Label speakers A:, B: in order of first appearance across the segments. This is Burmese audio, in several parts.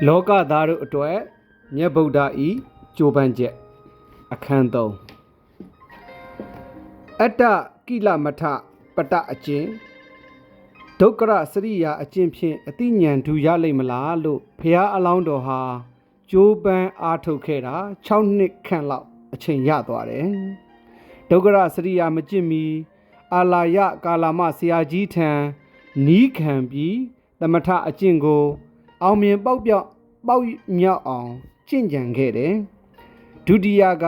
A: လောကသားတို့အတွက်မြတ်ဗုဒ္ဓဤကြိုးပမ်းချက်အခန်း3အတ္တကိလမထပတအကျင့်ဒုက္ခရစရိယာအကျင့်ဖြင့်အတိညာဏ်ထူရလိမ့်မလားလို့ဘုရားအလောင်းတော်ဟာကြိုးပမ်းအားထုတ်ခဲ့တာ6နှစ်ခန့်လောက်အချိန်ရသွားတယ်ဒုက္ခရစရိယာမကျင့်မီအာလာယကာလာမဆရာကြီးထံနီးခံပြီးသမထအကျင့်ကိုအောင်မြင်ပေါက်မြောက်အောင်ကျင့်ကြံခဲ့တယ်ဒုတိယက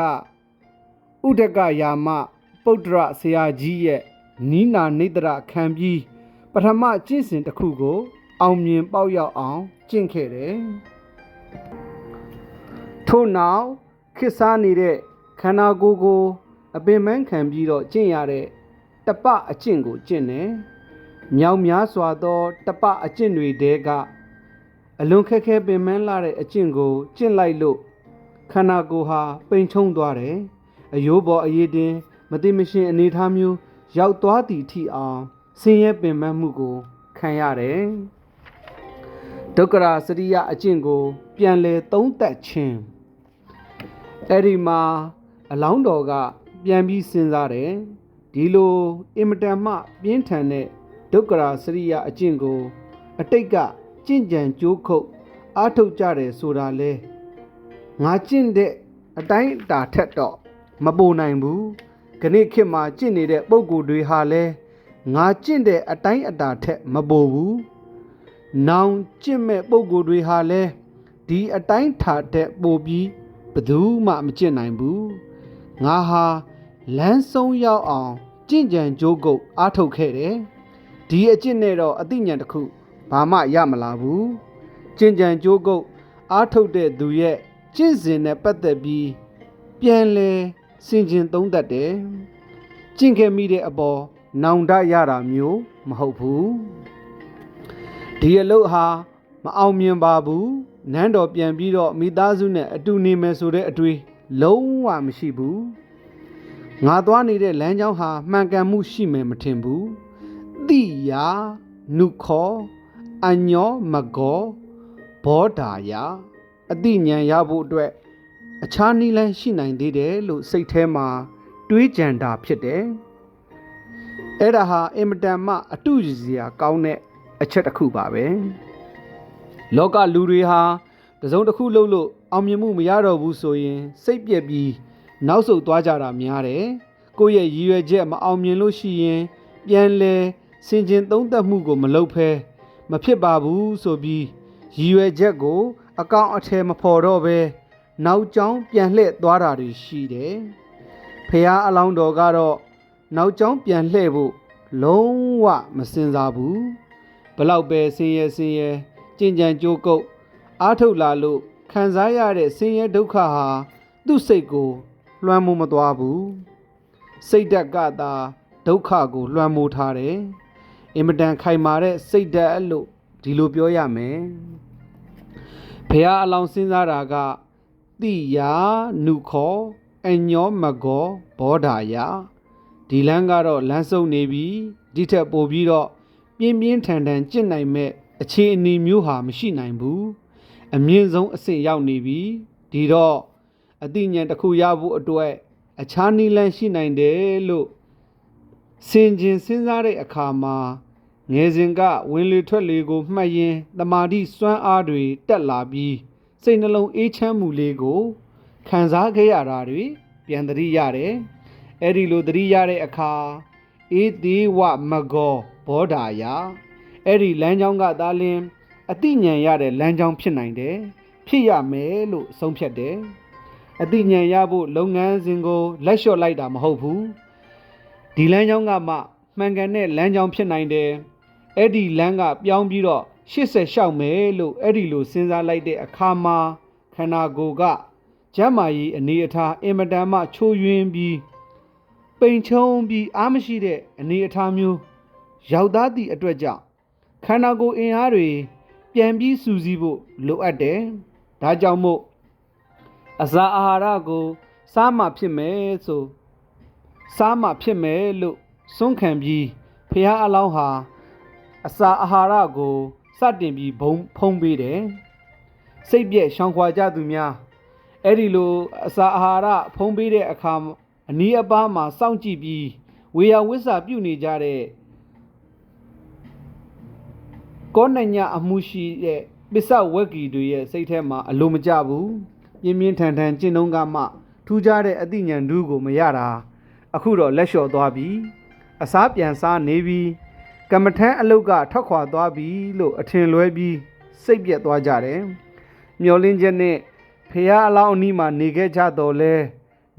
A: ဥဒကယာမပုတ္တရဆရာကြီးရဲ့နီးနာနေတရခံပြီးပထမကျင့်စဉ်တစ်ခုကိုအောင်မြင်ပေါက်ရောက်အောင်ကျင့်ခဲ့တယ်ထို့နောက်ခေတ်စားနေတဲ့ခန္ဓာကိုယ်ကိုအပင်ပန်းခံပြီးတော့ကျင့်ရတဲ့တပအကျင့်ကိုကျင့်တယ်မြောက်များစွာသောတပအကျင့်တွေတဲကအလွန်ခက်ခဲပင်ပန်းလာတဲ့အကျင့်ကိုကျင့်လိုက်လို့ခန္ဓာကိုယ်ဟာပိန်ချုံသွားတယ်အယိုးပေါ်အရေးတင်မသိမရှင်အနေထားမျိုးရောက်သွားသည့်ထိအောင်ဆင်းရဲပင်ပန်းမှုကိုခံရတယ်ဒုက္ခရာစရိယအကျင့်ကိုပြန်လည်သုံးသပ်ခြင်းအဲ့ဒီမှာအလောင်းတော်ကပြန်ပြီးစဉ်းစားတယ်ဒီလိုအင်မတန်မှပြင်းထန်တဲ့ဒုက္ခရာစရိယအကျင့်ကိုအတိတ်ကကျင့်ကြံကြိုးခုတ်အားထုတ်ကြတယ်ဆိုတာလဲငါကျင့်တဲ့အတိုင်းအတာထက်တော့မပိုနိုင်ဘူးခဏခေတ်မှာကျင့်နေတဲ့ပုံကိုယ်တွေဟာလဲငါကျင့်တဲ့အတိုင်းအတာထက်မပိုဘူးနောင်ကျင့်မဲ့ပုံကိုယ်တွေဟာလဲဒီအတိုင်းထာတဲ့ပိုပြီးဘယ်သူမှမကျင့်နိုင်ဘူးငါဟာလမ်းဆုံးရောက်အောင်ကျင့်ကြံကြိုးကုပ်အားထုတ်ခဲ့တယ်ဒီအကျင့်နဲ့တော့အသိဉာဏ်တစ်ခုဘာမှရမလာဘူးကျင့်ကြံကြိုးကုပ်အားထုတ်တဲ့သူရဲ့ကျင့်စဉ်နဲ့ပတ်သက်ပြီးပြန်လဲဆင်ခြင်သုံးသပ်တယ်ကျင့်ခဲ့မိတဲ့အပေါ်နောင်တရတာမျိုးမဟုတ်ဘူးဒီအလုပ်ဟာမအောင်မြင်ပါဘူးနန်းတော်ပြန်ပြီးတော့မိသားစုနဲ့အတူနေမယ်ဆိုတဲ့အတွေ့လုံးဝမရှိဘူးငါသွားနေတဲ့လမ်းကြောင်းဟာမှန်ကန်မှုရှိမယ်မထင်ဘူးတိယာနုခောအညောမဂောဘောဓာယအတိညာဏ်ရဖို့အတွက်အခြားနည်းလမ်းရှိနိုင်သေးတယ်လို့စိတ်ထဲမှာတွေးကြံတာဖြစ်တယ်အဲ့ဒါဟာအင်မတန်မှအတုရစရာကောင်းတဲ့အချက်တစ်ခုပါပဲလောကလူတွေဟာတစုံတစ်ခုလုပ်လို့အောင်မြင်မှုမရတော့ဘူးဆိုရင်စိတ်ပြက်ပြီးနောက်ဆုတ်သွားကြတာများတယ်ကိုယ့်ရဲ့ရည်ရွယ်ချက်မအောင်မြင်လို့ရှိရင်ပြန်လဲဆင်ခြင်သုံးသပ်မှုကိုမလုပ်ဖဲမဖြစ်ပါဘူးဆိုပြီးရည်ရွယ်ချက်ကိုအကောင်အထည်မဖော်တော့ဘဲနောက်ကျောင်းပြန်လှည့်သွားတာတွေရှိတယ်ဖះအလောင်းတော်ကတော့နောက်ကျောင်းပြန်လှည့်ဖို့လုံးဝမစင်စားဘူးဘလောက်ပဲဆင်းရဲကြင်ကြံကြိုးကုပ်အားထုတ်လာလို့ခံစားရတဲ့ဆင်းရဲဒုက္ခဟာသူ့စိတ်ကိုလွှမ်းမိုးမသွားဘူးစိတ်ဓာတ်ကသာဒုက္ခကိုလွှမ်းမိုးထားတယ်အင်မတန်ခိုင်မာတဲ့စိတ်ဓာတ်လို့ဒီလိုပြောရမယ်ဘုရားအလောင်းစဉ်းစားတာကတိယာနုခောအညောမဂောဘောဓာယဒီလမ်းကတော့လမ်းဆုံးနေပြီဒီထက်ပိုပြီးတော့ပြင်းပြင်းထန်ထန်ကျင့်နိုင်မဲ့အခြေအနေမျိုးဟာမရှိနိုင်ဘူးအမြင့်ဆုံးအဆင့်ရောက်နေပြီဒီတော့အသိဉာဏ်တစ်ခုရဖို့အတွက်အခြားနည်းလမ်းရှိနိုင်တယ်လို့ဆင်ခြင်စဉ်းစားတဲ့အခါမှာငယ်စဉ်ကဝင်လေထွက်လေကိုမှတ်ရင်းတမာတိစွမ်းအားတွေတက်လာပြီးစိတ်နှလုံးအေးချမ်းမှုလေးကိုခံစားခဲ့ရတာတွေပြန်သတိရတယ်အဲ့ဒီလိုသတိရတဲ့အခါဧတိဝမဂောဘောဓာယအဲ့ဒီလမ်းကြောင်းကသာလင်အတိညာဏ်ရတဲ့လမ်းကြောင်းဖြစ်နိုင်တယ်ဖြစ်ရမယ်လို့ဆုံးဖြတ်တယ်အတိညာဏ်ရဖို့လုပ်ငန်းစဉ်ကိုလက်လျှော့လိုက်တာမဟုတ်ဘူးဒီလမ်းကြောင်းကမှမှန်ကန်တဲ့လမ်းကြောင်းဖြစ်နိုင်တယ်အဲ့ဒီလမ်းကပြောင်းပြီးတော့80လျှောက်မယ်လို့အဲ့ဒီလိုစဉ်းစားလိုက်တဲ့အခါမှာခန္ဓာကိုယ်ကကျမ်းမာရေးအနေအထားအင်မတန်မှချိုးယွင်းပြီးပိန်ချုံပြီးအားမရှိတဲ့အနေအထားမျိုးရောက်သားသည့်အတွက်ကြောင့်ခန္ဓာကိုယ်အင်အားတွေပြန်ပြီးစူးစီးဖို့လိုအပ်တယ်ဒါကြောင့်မို့အစာအာဟာရကိုစားမှဖြစ်မယ်လို့စွန့်ခံပြီးဖះအလောင်းဟာအစာအာဟာရကိုစတင်ပြီးဖုံးပေးတယ် စိတ်ပြည့်ရှောင်ခွာကြသူများအဲ့ဒီလိုအစာအာဟာရဖုံးပေးတဲ့အခါအနီးအပါးမှာစောင့်ကြည့်ပြီးဝေယဝိဆာပြုနေကြတဲ့ကောဏညအမှုရှိတဲ့ပစ္စဝက်ကီတွေရဲ့စိတ်ထဲမှာအလိုမကျဘူးပြင်းပြင်းထန်ထန်ကျင့်နှုံးကမှထူးခြားတဲ့အသိဉာဏ်ဓုကိုမရတာအခုတော့လက်လျှော့သွားပြီအစားပြန်စားနေပြီကမ္မထမ်းအလုတ်ကထွက်ခွာသွားပြီလို့အထင်လွဲပြီးစိတ်ပြက်သွားကြတယ်မျောလင်းချက်နဲ့ဖះအလောင်းအနီးမှာနေခဲ့ကြတော့လဲ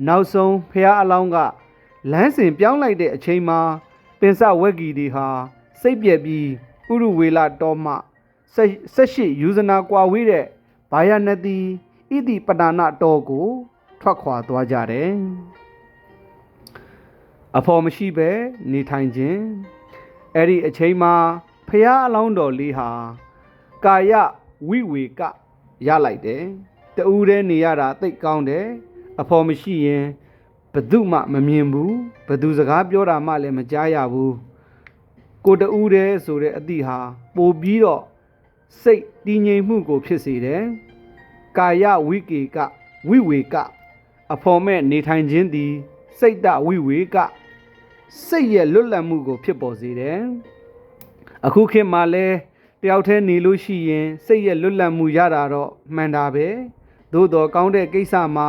A: နောက်ဆုံးဖះအလောင်းကလမ်းစဉ်ပြောင်းလိုက်တဲ့အချိန်မှာပင်စဝက်ကီတွေဟာစိတ်ပြက်ပြီးဥရုဝေလတော်မှ18ယူဇနာကွာဝေးတဲ့ဘာယနတိဣတိပဒါနတော်ကိုထွက်ခွာသွားကြတယ်အဖော်မရှိပဲနေထိုင်ခြင်းအဲ့ဒီအချိန်မှာဖះအလောင်းတော်လေးဟာကာယဝိဝေကရလိုက်တယ်တူးတဲ့နေရတာသိကောင်းတယ်အဖော်မရှိရင်ဘသူမှမမြင်ဘူးဘသူစကားပြောတာမှလည်းမကြားရဘူးကိုတူးတဲ့ဆိုတဲ့အသည့်ဟာပိုပြီးတော့စိတ်တည်ငြိမ်မှုကိုဖြစ်စေတယ်ကာယဝိကေကဝိဝေကအဖော်မဲ့နေထိုင်ခြင်းသည်စိတ်တဝိဝေကစိတ်ရဲ့လွတ်လပ်မှုကိုဖြစ်ပေါ်စေတယ်အခုခေတ်မှာလဲတယောက်တည်းနေလို့ရှိရင်စိတ်ရဲ့လွတ်လပ်မှုရတာတော့မှန်တာပဲသို့တော့ကောင်းတဲ့ကိစ္စမှာ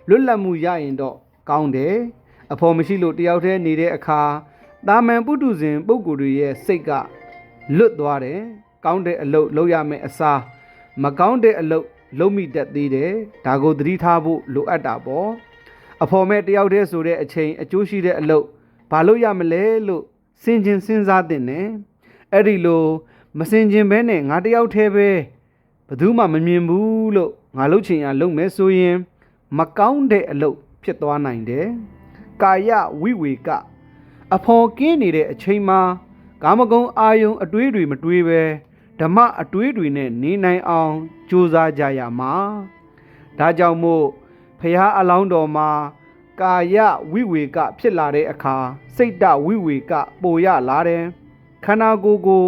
A: လွတ်လပ်မှုရရင်တော့ကောင်းတယ်အဖော်မရှိလို့တယောက်တည်းနေတဲ့အခါတာမန်ပုထုဇဉ်ပုဂ္ဂိုလ်တွေရဲ့စိတ်ကလွတ်သွားတယ်ကောင်းတဲ့အလုပ်လုပ်ရမယ်အစားမကောင်းတဲ့အလုပ်လုပ်မိတတ်သေးတယ်ဒါကိုသတိထားဖို့လိုအပ်တာပေါ့အဖော်မဲ့တယောက်တည်းဆိုတဲ့အချိန်အကျိုးရှိတဲ့အလုပ်ဘာလို့ရမလဲလို့စဉ်းစားတင်တယ်အဲ့ဒီလိုမစင်ကျင်ဘဲနဲ့ငါတယောက်တည်းပဲဘယ်သူမှမမြင်ဘူးလို့ငါလုပ်ချင်ရလုပ်မယ်ဆိုရင်မကောင်းတဲ့အလုပ်ဖြစ်သွားနိုင်တယ်ကာယဝိဝေကအဖော်ကင်းနေတဲ့အချိန်မှာကာမဂုဏ်အာယုံအတွေးတွေမတွေးပဲဓမ္မအတွေးတွေနဲ့နေနိုင်အောင်ကြိုးစားကြရမှာဒါကြောင့်မို့ဖះအလောင်းတော်မှာကာယဝိဝေကဖြစ်လာတဲ့အခါစိတ်တဝိဝေကပိုရလာတယ်ခန္ဓာကိုယ်ကို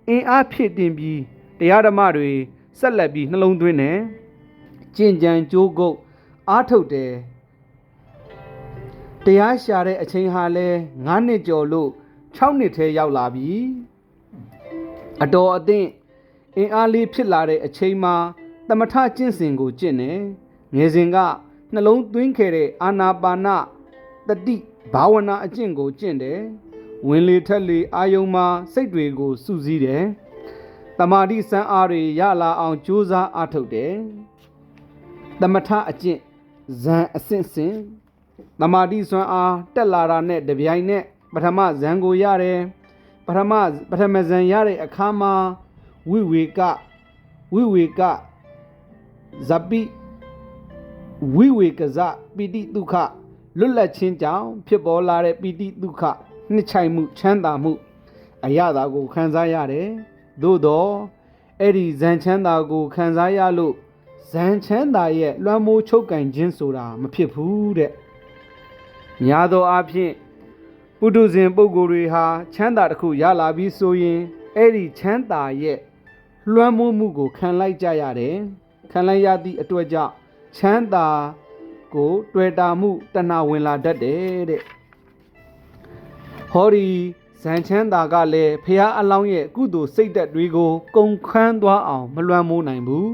A: အင်အားဖြစ်တင်ပြီးတရားဓမ္မတွေဆက်လက်ပြီးနှလုံးသွင်းတယ်ကြင်ကြံကြိုးကုပ်အားထုတ်တယ်တရားရှာတဲ့အချိန်ဟာလဲ9နှစ်ကျော်လို့6နှစ်ထဲရောက်လာပြီအတော်အသင့်အင်အားလေးဖြစ်လာတဲ့အချိန်မှာသမထကျင့်စဉ်ကိုကျင့်တယ်ငယ်စဉ်ကနှလုံးသွင်းခဲ့တဲ့အာနာပါနတတိဘာဝနာအကျင့်ကိုကျင့်တယ်ဝင်လေထက်လေအာယုံမှာစိတ်တွေကိုစုစည်းတယ်တမာတိစံအားတွေရလာအောင်ကြိုးစားအားထုတ်တယ်သမထအကျင့်ဇံအဆင့်ဆင့်တမာတိစွမ်းအားတက်လာတာနဲ့တပြိုင်နက်ပထမဇံကိုရတယ်ပထမဇံရတဲ့အခါမှာဝိဝေကဇပိဝိဝေကဇပိတိဒုက္ခလွတ်လပ်ခြင်းကြောင့်ဖြစ်ပေါ်လာတဲ့ပိတိဒုက္ခနှစ်ချိုင်မှုချမ်းသာမှုအရသာကိုခံစားရတယ်သို့တော့အဲ့ဒီဇန်ချမ်းသာကိုခံစားရလို့ဇန်ချမ်းသာရဲ့လွှမ်းမိုးချုပ်ကင်ခြင်းဆိုတာမဖြစ်ဘူးတဲ့များသောအားဖြင့်ပုထုဇဉ်ပုဂ္ဂိုလ်တွေဟာချမ်းသာတစ်ခုရလာပြီးဆိုရင်အဲ့ဒီချမ်းသာရဲ့လွှမ်းမိုးမှုကိုခံလိုက်ကြရတယ်ခံလိုက်ရသည့်အတွက်ကြောင့်ချမ်းသာကိုတွေ့တာမှုတဏှာဝင်လာတတ်တယ်တဲ့ဟောဒီဇန်ချမ်းသာကလည်းဖះအလောင်းရဲ့ကုသိုလ်စိတ်သက်တွေကိုကုန်ခန်းသွားအောင်မလွှမ်းမိုးနိုင်ဘူး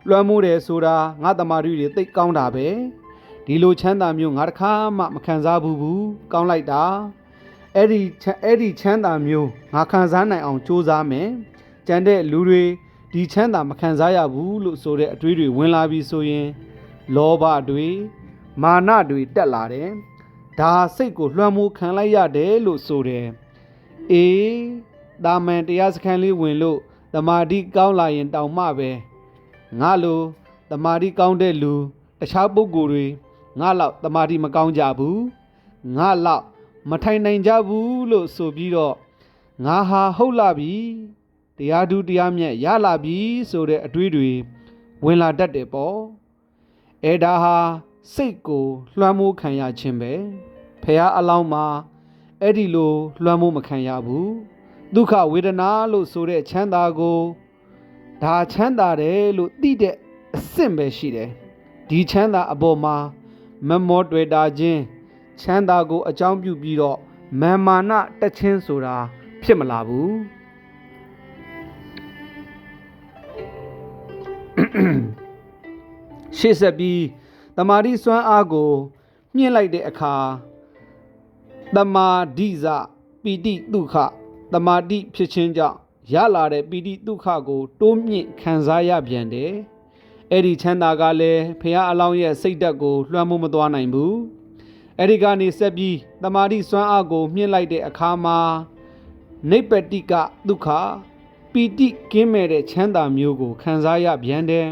A: လွှမ်းမိုးတယ်ဆိုတာငါတမာရီတွေသိကောင်းတာပဲဒီလိုချမ်းသာမျိုးငါတစ်ခါမှမခံစားဘူးကောင်းလိုက်တာအဲ့ဒီချမ်းသာမျိုးငါခံစားနိုင်အောင်ကြိုးစားမယ်ကြံတဲ့လူတွေဒီချမ်းသာမခံစားရဘူးလို့ဆိုတဲ့အတွေးတွေဝင်လာပြီးဆိုရင်လောဘတွေမာနတွေတက်လာတယ်ဒါစိတ်ကိုလွှမ်းမိုးခံလိုက်ရတယ်လို့ဆိုတယ်အေးတာမန်တရားစခန်းလေးဝင်လို့တမာတိကောင်းလာရင်တောင်မှပဲငါလိုတမာတိကောင်းတဲ့လူတခြားပုဂ္ဂိုလ်တွေငါလောက်တမာတိမကောင်းကြဘူးငါလောက်မထိုင်နိုင်ကြဘူးလို့ဆိုပြီးတော့ငါဟာဟုတ်လာပြီတရားဓုတရားမြတ်ရလာပြီဆိုတဲ့အတွေးတွေဝင်လာတတ်တယ်ပေါ့အဲ့ဒါဟာစိတ်ကိုလွှမ်းမိုးခံရခြင်းပဲဖះအလောင်းမှာအဲ့ဒီလိုလွှမ်းမိုးမခံရဘူးဒုက္ခဝေဒနာလို့ဆိုတဲ့ချမ်းသာကိုဒါချမ်းသာတယ်လို့သိတဲ့ အဆင့်ပဲရှိတယ်ဒီချမ်းသာအပေါ်မှာမမောတွေ့တာချင်းချမ်းသာကိုအကြောင်းပြုပြီးတော့မာန်မာနတက်ချင်းဆိုတာဖြစ်မလာဘူးရှေ့ဆက်ပြီးတမာတိစွမ်းအားကိုမြင့်လိုက်တဲ့အခါတမာတိဇပီတိဒုက္ခတမာတိဖြစ်ခြင်းကြောင့်ရလာတဲ့ပီတိဒုက္ခကိုတိုးမြင့်ခံစားရပြန်တယ်အဲ့ဒီချမ်းသာကလည်းဖះအလောင်းရဲ့စိတ်ဓာတ်ကိုလွှမ်းမိုးမသွားနိုင်ဘူးအဲ့ဒီကနေဆက်ပြီးတမာတိစွမ်းအားကိုမြင့်လိုက်တဲ့အခါမှာနိဗ္ဗတိကဒုက္ခပီတိကင်းမဲ့တဲ့ချမ်းသာမျိုးကိုခံစားရပြန်တယ်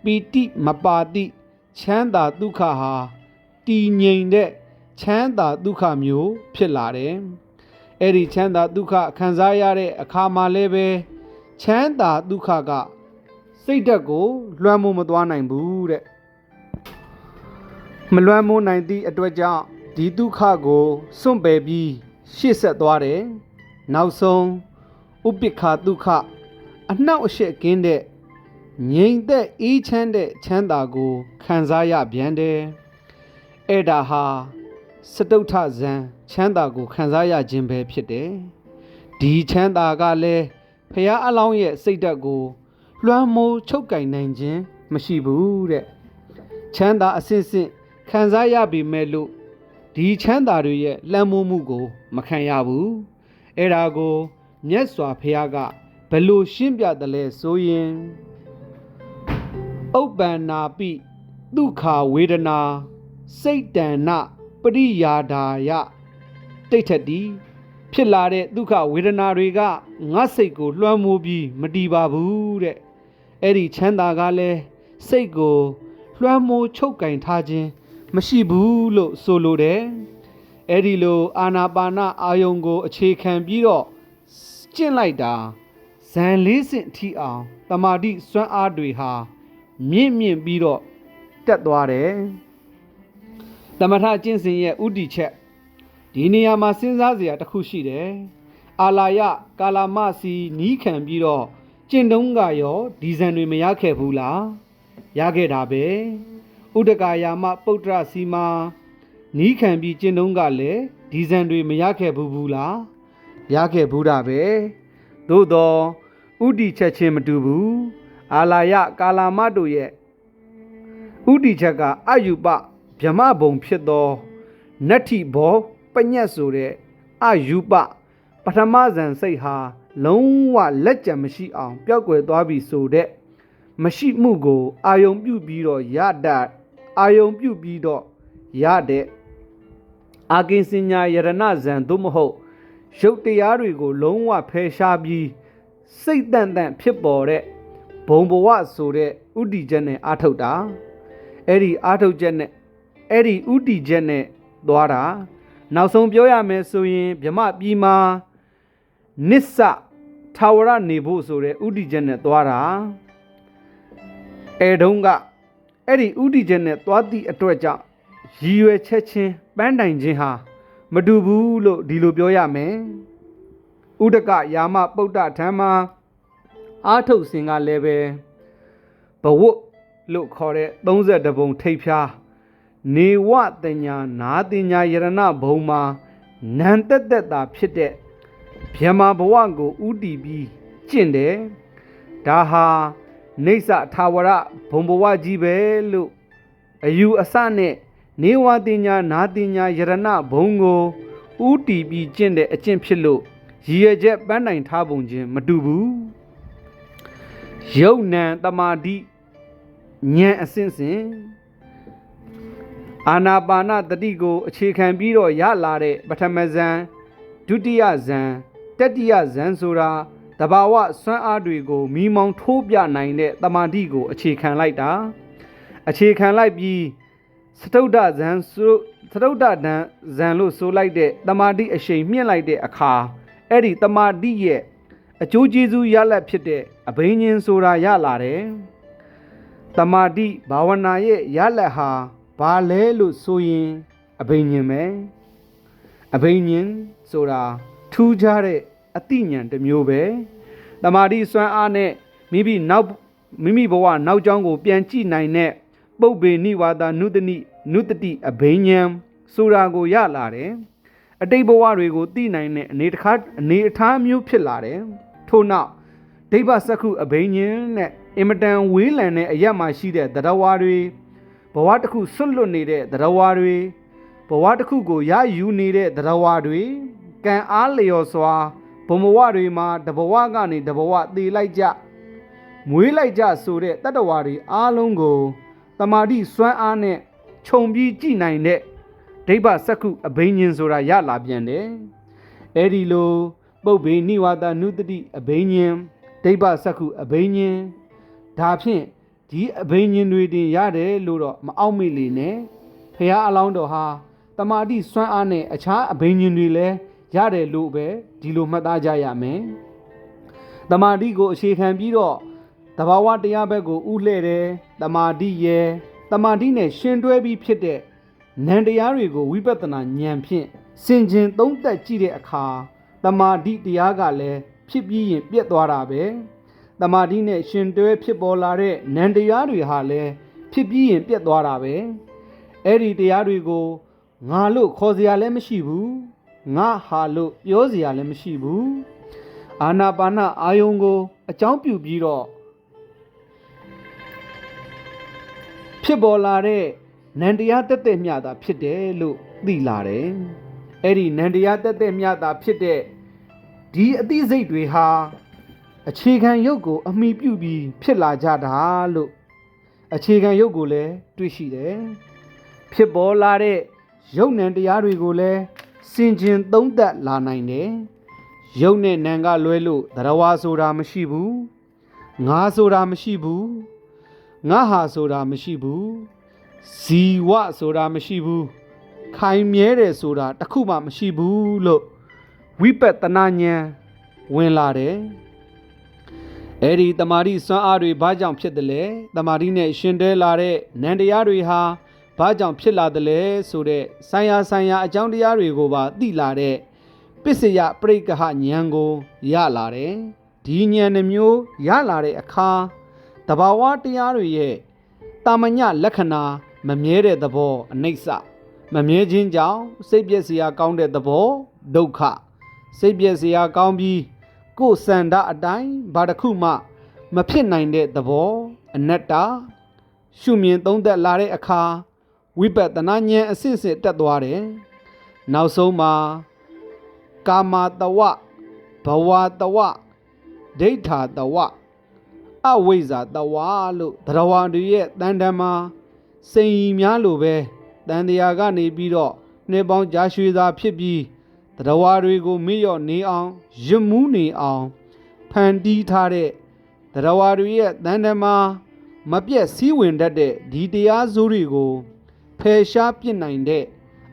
A: ပီတိမပါတိချမ်းသာဒုက္ခဟာတည်ငြိမ်တဲ့ချမ်းသာဒုက္ခမျိုးဖြစ်လာတယ်အဲ့ဒီချမ်းသာဒုက္ခခံစားရတဲ့အခါမှာလည်းပဲချမ်းသာဒုက္ခကစိတ်ဓာတ်ကိုလွှမ်းမိုးမသွားနိုင်ဘူးတဲ့မလွှမ်းမိုးနိုင်သည့်အတွက်ကြောင့်ဒီဒုက္ခကိုစွန့်ပယ်ပြီးရှေ့ဆက်သွားတယ်နောက်ဆုံးဥပိ္ပခာဒုက္ခအနှောက်အယှက်ကင်းတဲ့ငြိမ်သက်အေးချမ်းတဲ့ချမ်းသာကိုခံစားရပြန်တယ်အဲ့ဒါဟာစတုထဇံချမ်းသာကိုခံစားရခြင်းပဲဖြစ်တယ်ဒီချမ်းသာကလည်းဖះအလောင်းရဲ့စိတ်ဓာတ်ကိုလွှမ်းမိုးချုပ်ကင်နိုင်ခြင်းမရှိဘူးတဲ့ချမ်းသာအစစ်စစ်ခံစားရပြီမဲ့လို့ဒီချမ်းသာတွေရဲ့လွှမ်းမိုးမှုကိုမခံရဘူးအဲ့ဒါကိုမြတ်စွာဘုရားကဘယ်လိုရှင်းပြတယ်လဲဆိုရင်ဥပ္ပန္နာပိဒုက္ခဝေဒနာစိတ်တဏ္ဏပရိယာဒာယတိဋ္ဌတိဖြစ်လာတဲ့ဒုက္ခဝေဒနာတွေကငါစိတ်ကိုလွှမ်းမိုးပြီးမတည်ပါဘူးတဲ့အဲ့ဒီချမ်းသာကလည်းစိတ်ကိုလွှမ်းမိုးချုပ်ကင်ထားခြင်းမရှိဘူးလို့ဆိုလိုတယ်အဲ့ဒီလိုအာနာပါနအာယုံကိုအခြေခံပြီးတော့ကျင့်လိုက်တာဇန်လေးဆင့်ထီအောင်တမာတိစွမ်းအားတွေဟာမြင့်ပြီးတော့တက်သွားတယ်သမထကျင့်စဉ်ရဲ့ဥတီချက်ဒီနေရာမှာစဉ်းစားစရာတစ်ခုရှိတယ်အာလာယကာလာမစီနီးခံပြီးတော့ကျင့်တုံးကရောဒီဇန်တွေမရခဲ့ဘူးလားရခဲ့တာပဲဥဒကာယာမပုတ္တရစီမာနီးခံပြီးကျင့်တုံးကလည်းဒီဇန်တွေမရခဲ့ဘူးလားရခဲ့ဘူးတာပဲသို့တော့ဥတီချက်ချင်းမတူဘူးအာလာယကာလာမတို့ရဲ့ဥတီချက်ကအယူပဗြဟ္မဘုံဖြစ်သောနတ္ထိဘောပညတ်ဆိုတဲ့အယူပပထမဇန်စိတ်ဟာလုံးဝလက်ကျန်မရှိအောင်ပျောက်ကွယ်သွားပြီဆိုတဲ့မရှိမှုကိုအာယုံပြုပြီးတော့ရတဲ့အာကိဉ္စညာယရဏဇန်သို့မဟုတ်ရုပ်တရားတွေကိုလုံးဝဖယ်ရှားပြီးစိတ်တန့်ဖြစ်ပေါ်တဲ့ဘုံဘဝဆိုတဲ့ဥတီချက်နဲ့အာထုတ်တာအဲ့ဒီအာထုတ်ချက်နဲ့အဲ့ဒီဥတီချက်နဲ့သွားတာနောက်ဆုံးပြောရမယ်ဆိုရင်ဗြဟ္မပြည်မှာနစ္စထာဝရနေဖို့ဆိုတဲ့ဥတီချက်နဲ့သွားတာအဲတုန်းကအဲ့ဒီဥတီချက်နဲ့သွားသည့်အတွက်ကြောင့်ရည်ရွယ်ချက်ချင်းပန်းတိုင်ခြင်းဟာမတူဘူးလို့ဒီလိုပြောရမယ်ဥဒကယာမပုဒ္ဒဓမ္မာအာထုတ်စဉ်ကလည်းပဲဘဝလို့ခေါ်တဲ့32ဘုံထိပ်ဖြားနေဝတညာနာတညာယရဏဘုံမှာနံတက်တာဖြစ်တဲ့ဗြဟ္မာဘဝကိုဥတီပြီးကျင့်တယ်ဒါဟာနေဆထာဝရဘုံဘဝကြီးပဲလို့အယူအဆနဲ့နေဝတညာနာတညာယရဏဘုံကိုဥတီပြီးကျင့်တဲ့အကျင့်ဖြစ်လို့ရည်ရချက်ပန်းတိုင်ထားပုံချင်းမတူဘူးယုတ်နံတမာတိဉာဏ်အစဉ်စဉ်အာနာပါနတတိကိုအခြေခံပြီးတော့ရလာတဲ့ပထမဇန်ဒုတိယဇန်တတိယဇန်ဆိုတာတဘာဝစွမ်းအားတွေကိုမိမောင်းထိုးပြနိုင်တဲ့တမာတိကိုအခြေခံလိုက်တာအခြေခံလိုက်ပြီးစတုဒ္ဒဇန်လို့ဆိုလိုက်တဲ့တမာတိအရှိန်မြင့်လိုက်တဲ့အခါအဲ့ဒီတမာတိရဲ့အကျိုးကျေးဇူးရလဒ်ဖြစ်တဲ့အဘိညာဉ်ဆိုတာရလာတယ်တမာတိဘာဝနာရဲ့ရလဒ်ဟာဘာလဲလို့ဆိုရင်အဘိညာဉ်ပဲအဘိညာဉ်ဆိုတာထူးခြားတဲ့အသိဉာဏ်တစ်မျိုးပဲတမာတိစွမ်းအားနဲ့မိမိ မိမိဘဝနောက်ကျောင်းကိုပြန်ကြည့်နိုင်တဲ့ပုပ္ပေနိဝါဒနုတတိအဘိညာဉ်ဆိုတာကိုရလာတယ်အတိတ်ဘဝတွေကိုသိနိုင်တဲ့အနေအထားမျိုးဖြစ်လာတယ်ထို့နောက်ဒိဗ္ဗစက္ခုအဘိညာဉ်နဲ့အင်မတန်ဝေးလံတဲ့အရက်မှာရှိတဲ့တရားဝါတွေဘဝတစ်ခုဆွတ်လွတ်နေတဲ့တရားဝါတွေဘဝတစ်ခုကိုရယူနေတဲ့တရားဝါတွေကံအားလျော်စွာဘုံဘဝတွေမှာတဘဝကနေတဘဝတည်လိုက်ကြမွေးလိုက်ကြဆိုတဲ့တတ္တဝါတွေအားလုံးကိုတမာတိစွမ်းအားနဲ့ခြုံပြီးကြည့်နိုင်တဲ့ဒိဗ္ဗစက္ခုအဘိညာဉ်ဆိုတာရလာပြန်တယ်အဲ့ဒီလိုပုပ္ပေနိဝါဒနုတတိအဘိညာဉ်ဒိဗ္ဗစက္ခုအဘိညာဉ်ဒါဖြင့်ဒီအဘိညာဉ်တွေတင်ရတယ်လို့တော့မအောက်မေ့လေနဲ့ဖရာအလောင်းတော်ဟာတမာတိစွမ်းအားနဲ့အခြားအဘိညာဉ်တွေလည်းရတယ်လို့ပဲဒီလိုမှတ်သားကြရမယ်တမာတိကိုအခြေခံပြီးတော့တဘာဝတရားဘက်ကိုဥလှဲ့တယ်တမာတိရဲ့တမာတိနဲ့ရှင်တွဲပြီးဖြစ်တဲ့နံတရားတွေကိုဝိပဿနာဉာဏ်ဖြင့်ဆင်ခြင်သုံးသပ်ကြည့်တဲ့အခါတမာတိတရားကလည်းဖြစ်ပြီးရင်ပြတ်သွားတာပဲတမာတိနဲ့ရှင်တွဲဖြစ်ပေါ်လာတဲ့နံတရားတွေဟာလည်းဖြစ်ပြီးရင်ပြတ်သွားတာပဲအဲ့ဒီတရားတွေကိုငါလို့ခေါ်စရာလည်းမရှိဘူးငါဟာလို့ပြောစရာလည်းမရှိဘူးအာနာပါနအာယုံကိုအကြောင်းပြုပြီးတော့ဖြစ်ပေါ်လာတဲ့နန္တရားတက်တဲ့မြတာဖြစ်တယ်လို့သိလာတယ်အဲ့ဒီနန္တရားတက်တဲ့မြတာဖြစ်တဲ့ဒီအသိစိတ်တွေဟာအခြေခံရုပ်ကိုအမိပြုပြီးဖြစ်လာကြတာလို့အခြေခံရုပ်ကိုလည်းတွေ့ရှိတယ်ဖြစ်ပေါ်လာတဲ့ရုပ်နံတရားတွေကိုလည်းစင်ကျင်သုံးသပ်လာနိုင်တယ်ရုပ်နဲ့နံကလွဲလို့တရားဝါဆိုတာမရှိဘူးငါဆိုတာမရှိဘူးငါဟာဆိုတာမရှိဘူးဇီဝဆိုတာမရှိဘူးခိုင်မြဲတယ်ဆိုတာတခုမှမရှိဘူးလို့ဝိပဿနာဉာဏ်ဝင်လာတယ်အဲ့ဒီတမာတိစွမ်းအားတွေဘာကြောင့်ဖြစ်တယ်လဲတမာတိနဲ့ရှင်တဲလာတဲ့နံတရားတွေဟာဘာကြောင့်ဖြစ်လာတယ်လဲဆိုတဲ့ဆိုင်ရာအကြောင်းတရားတွေကိုပါသိလာတဲ့ပစ္စယပရိက္ခဟဉာဏ်ကိုရလာတယ်ဒီဉာဏ်နှမျိုးရလာတဲ့အခါတဘာဝတရားတွေရဲ့တာမညလက္ခဏာမမြဲတဲ့သဘောအနိစ္စမမြဲခြင်းကြောင့်စိတ်ပျက်စရာကောင်းတဲ့သဘောဒုက္ခစိတ်ပျက်စရာကောင်းပြီးကိုယ်စန္ဒအတိုင်းဘာတစ်ခုမှမဖြစ်နိုင်တဲ့သဘောအနတ္တရှုမြင်သုံးသပ်လာတဲ့အခါဝိပဿနာဉာဏ်အစစ်စစ်တက်သွားတယ်နောက်ဆုံးမှာကာမတဝဘဝတဝဒိဋ္ဌာတဝအဝိဇ္ဇာတဝလို့တရားဝါတွေရဲ့တန်တမှာစိန်ရီများလိုပဲတန်တရားကနေပြီးတော့နှစ်ပေါင်းကြာရွှေသာဖြစ်ပြီးတရားဝါတွေကိုမေ့လျော့နေအောင်ရမူးနေအောင်ဖန်တီးထားတဲ့တရားဝါတွေရဲ့တန်တမှာမပြတ်စည်းဝင်တတ်တဲ့ဒီတရားစိုးတွေကိုဖယ်ရှားပြစ်နိုင်တဲ့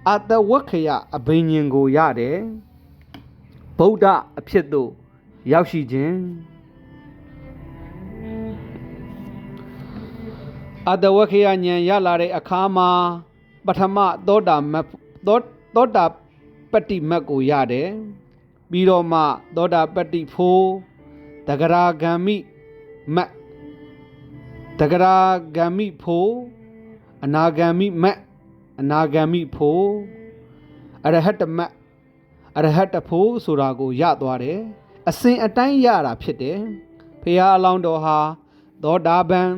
A: အတ္တဝက္ခယအဘိညာဉ်ကိုရတယ်ဗုဒ္ဓအဖြစ်သို့ရောက်ရှိခြင်းအတ္တဝက္ခယဉာဏ်ရလာတဲ့အခါမှာပထမသောတာပတ္တိမတ်ကိုရတယ်ပြီးတော့မှသောတာပတ္တိဖို့တဂရာဂမ်မိမတ်တဂရာဂမ်မိဖို့အနာဂမ်မိမတ်အနာဂမ်မိဖို့အရဟတမတ်အရဟတဖို့ဆိုတာကိုရသွားတယ်အစဉ်အတိုင်းရတာဖြစ်တယ်ဖရာအလောင်းတော်ဟာသောတာပန်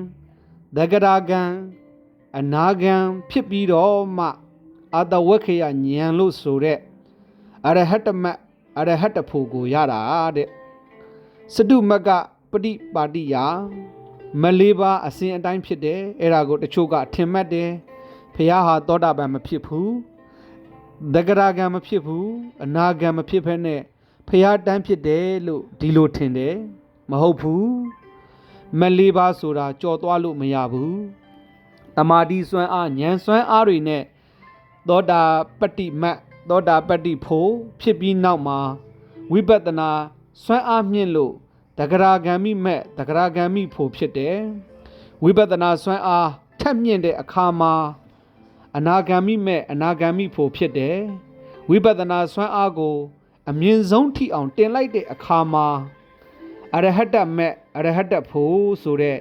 A: တဂရာဂံအနာဂံဖြစ်ပြီးတော့မှအတ္တဝက္ခယဉာဏ်လို့ဆိုတဲ့အရဟတမတ်အရဟတဖို့ကိုရတာတဲ့စတုမကပฏิပါတိယမလေးပါအစဉ်အတိုင်းဖြစ်တယ်အဲ့ဒါကိုတချို့ကထင်မှတ်တယ်ဖရာဟာသောတာပန်မဖြစ်ဘူးတဂရာဂံမဖြစ်ဘူးအနာဂံမဖြစ်ဖက်နဲ့ဖရာတန်းဖြစ်တယ်လို့ဒီလိုထင်တယ်မဟုတ်ဘူးမလေးပါဆိုတာကြော်သွားလို့မရဘူးတမာတိစွမ်းအားဉာဏ်စွမ်းအားတွေနဲ့သောတာပတ္တိမတ်သောတာပတ္တိဖို့ဖြစ်ပြီးနောက်မှာဝိပဿနာစွမ်းအားမြင့်လို့တဂရာဂံမိမဲ့တဂရာဂံမိဖို့ဖြစ်တယ်ဝိပဿနာစွမ်းအားထက်မြင့်တဲ့အခါမှာအနာဂံမိမဲ့အနာဂံမိဖို့ဖြစ်တယ်ဝိပဿနာစွမ်းအားကိုအမြင့်ဆုံးထိအောင်တင်လိုက်တဲ့အခါမှာအရဟတမဲ့အရဟတဖို့ဆိုတဲ့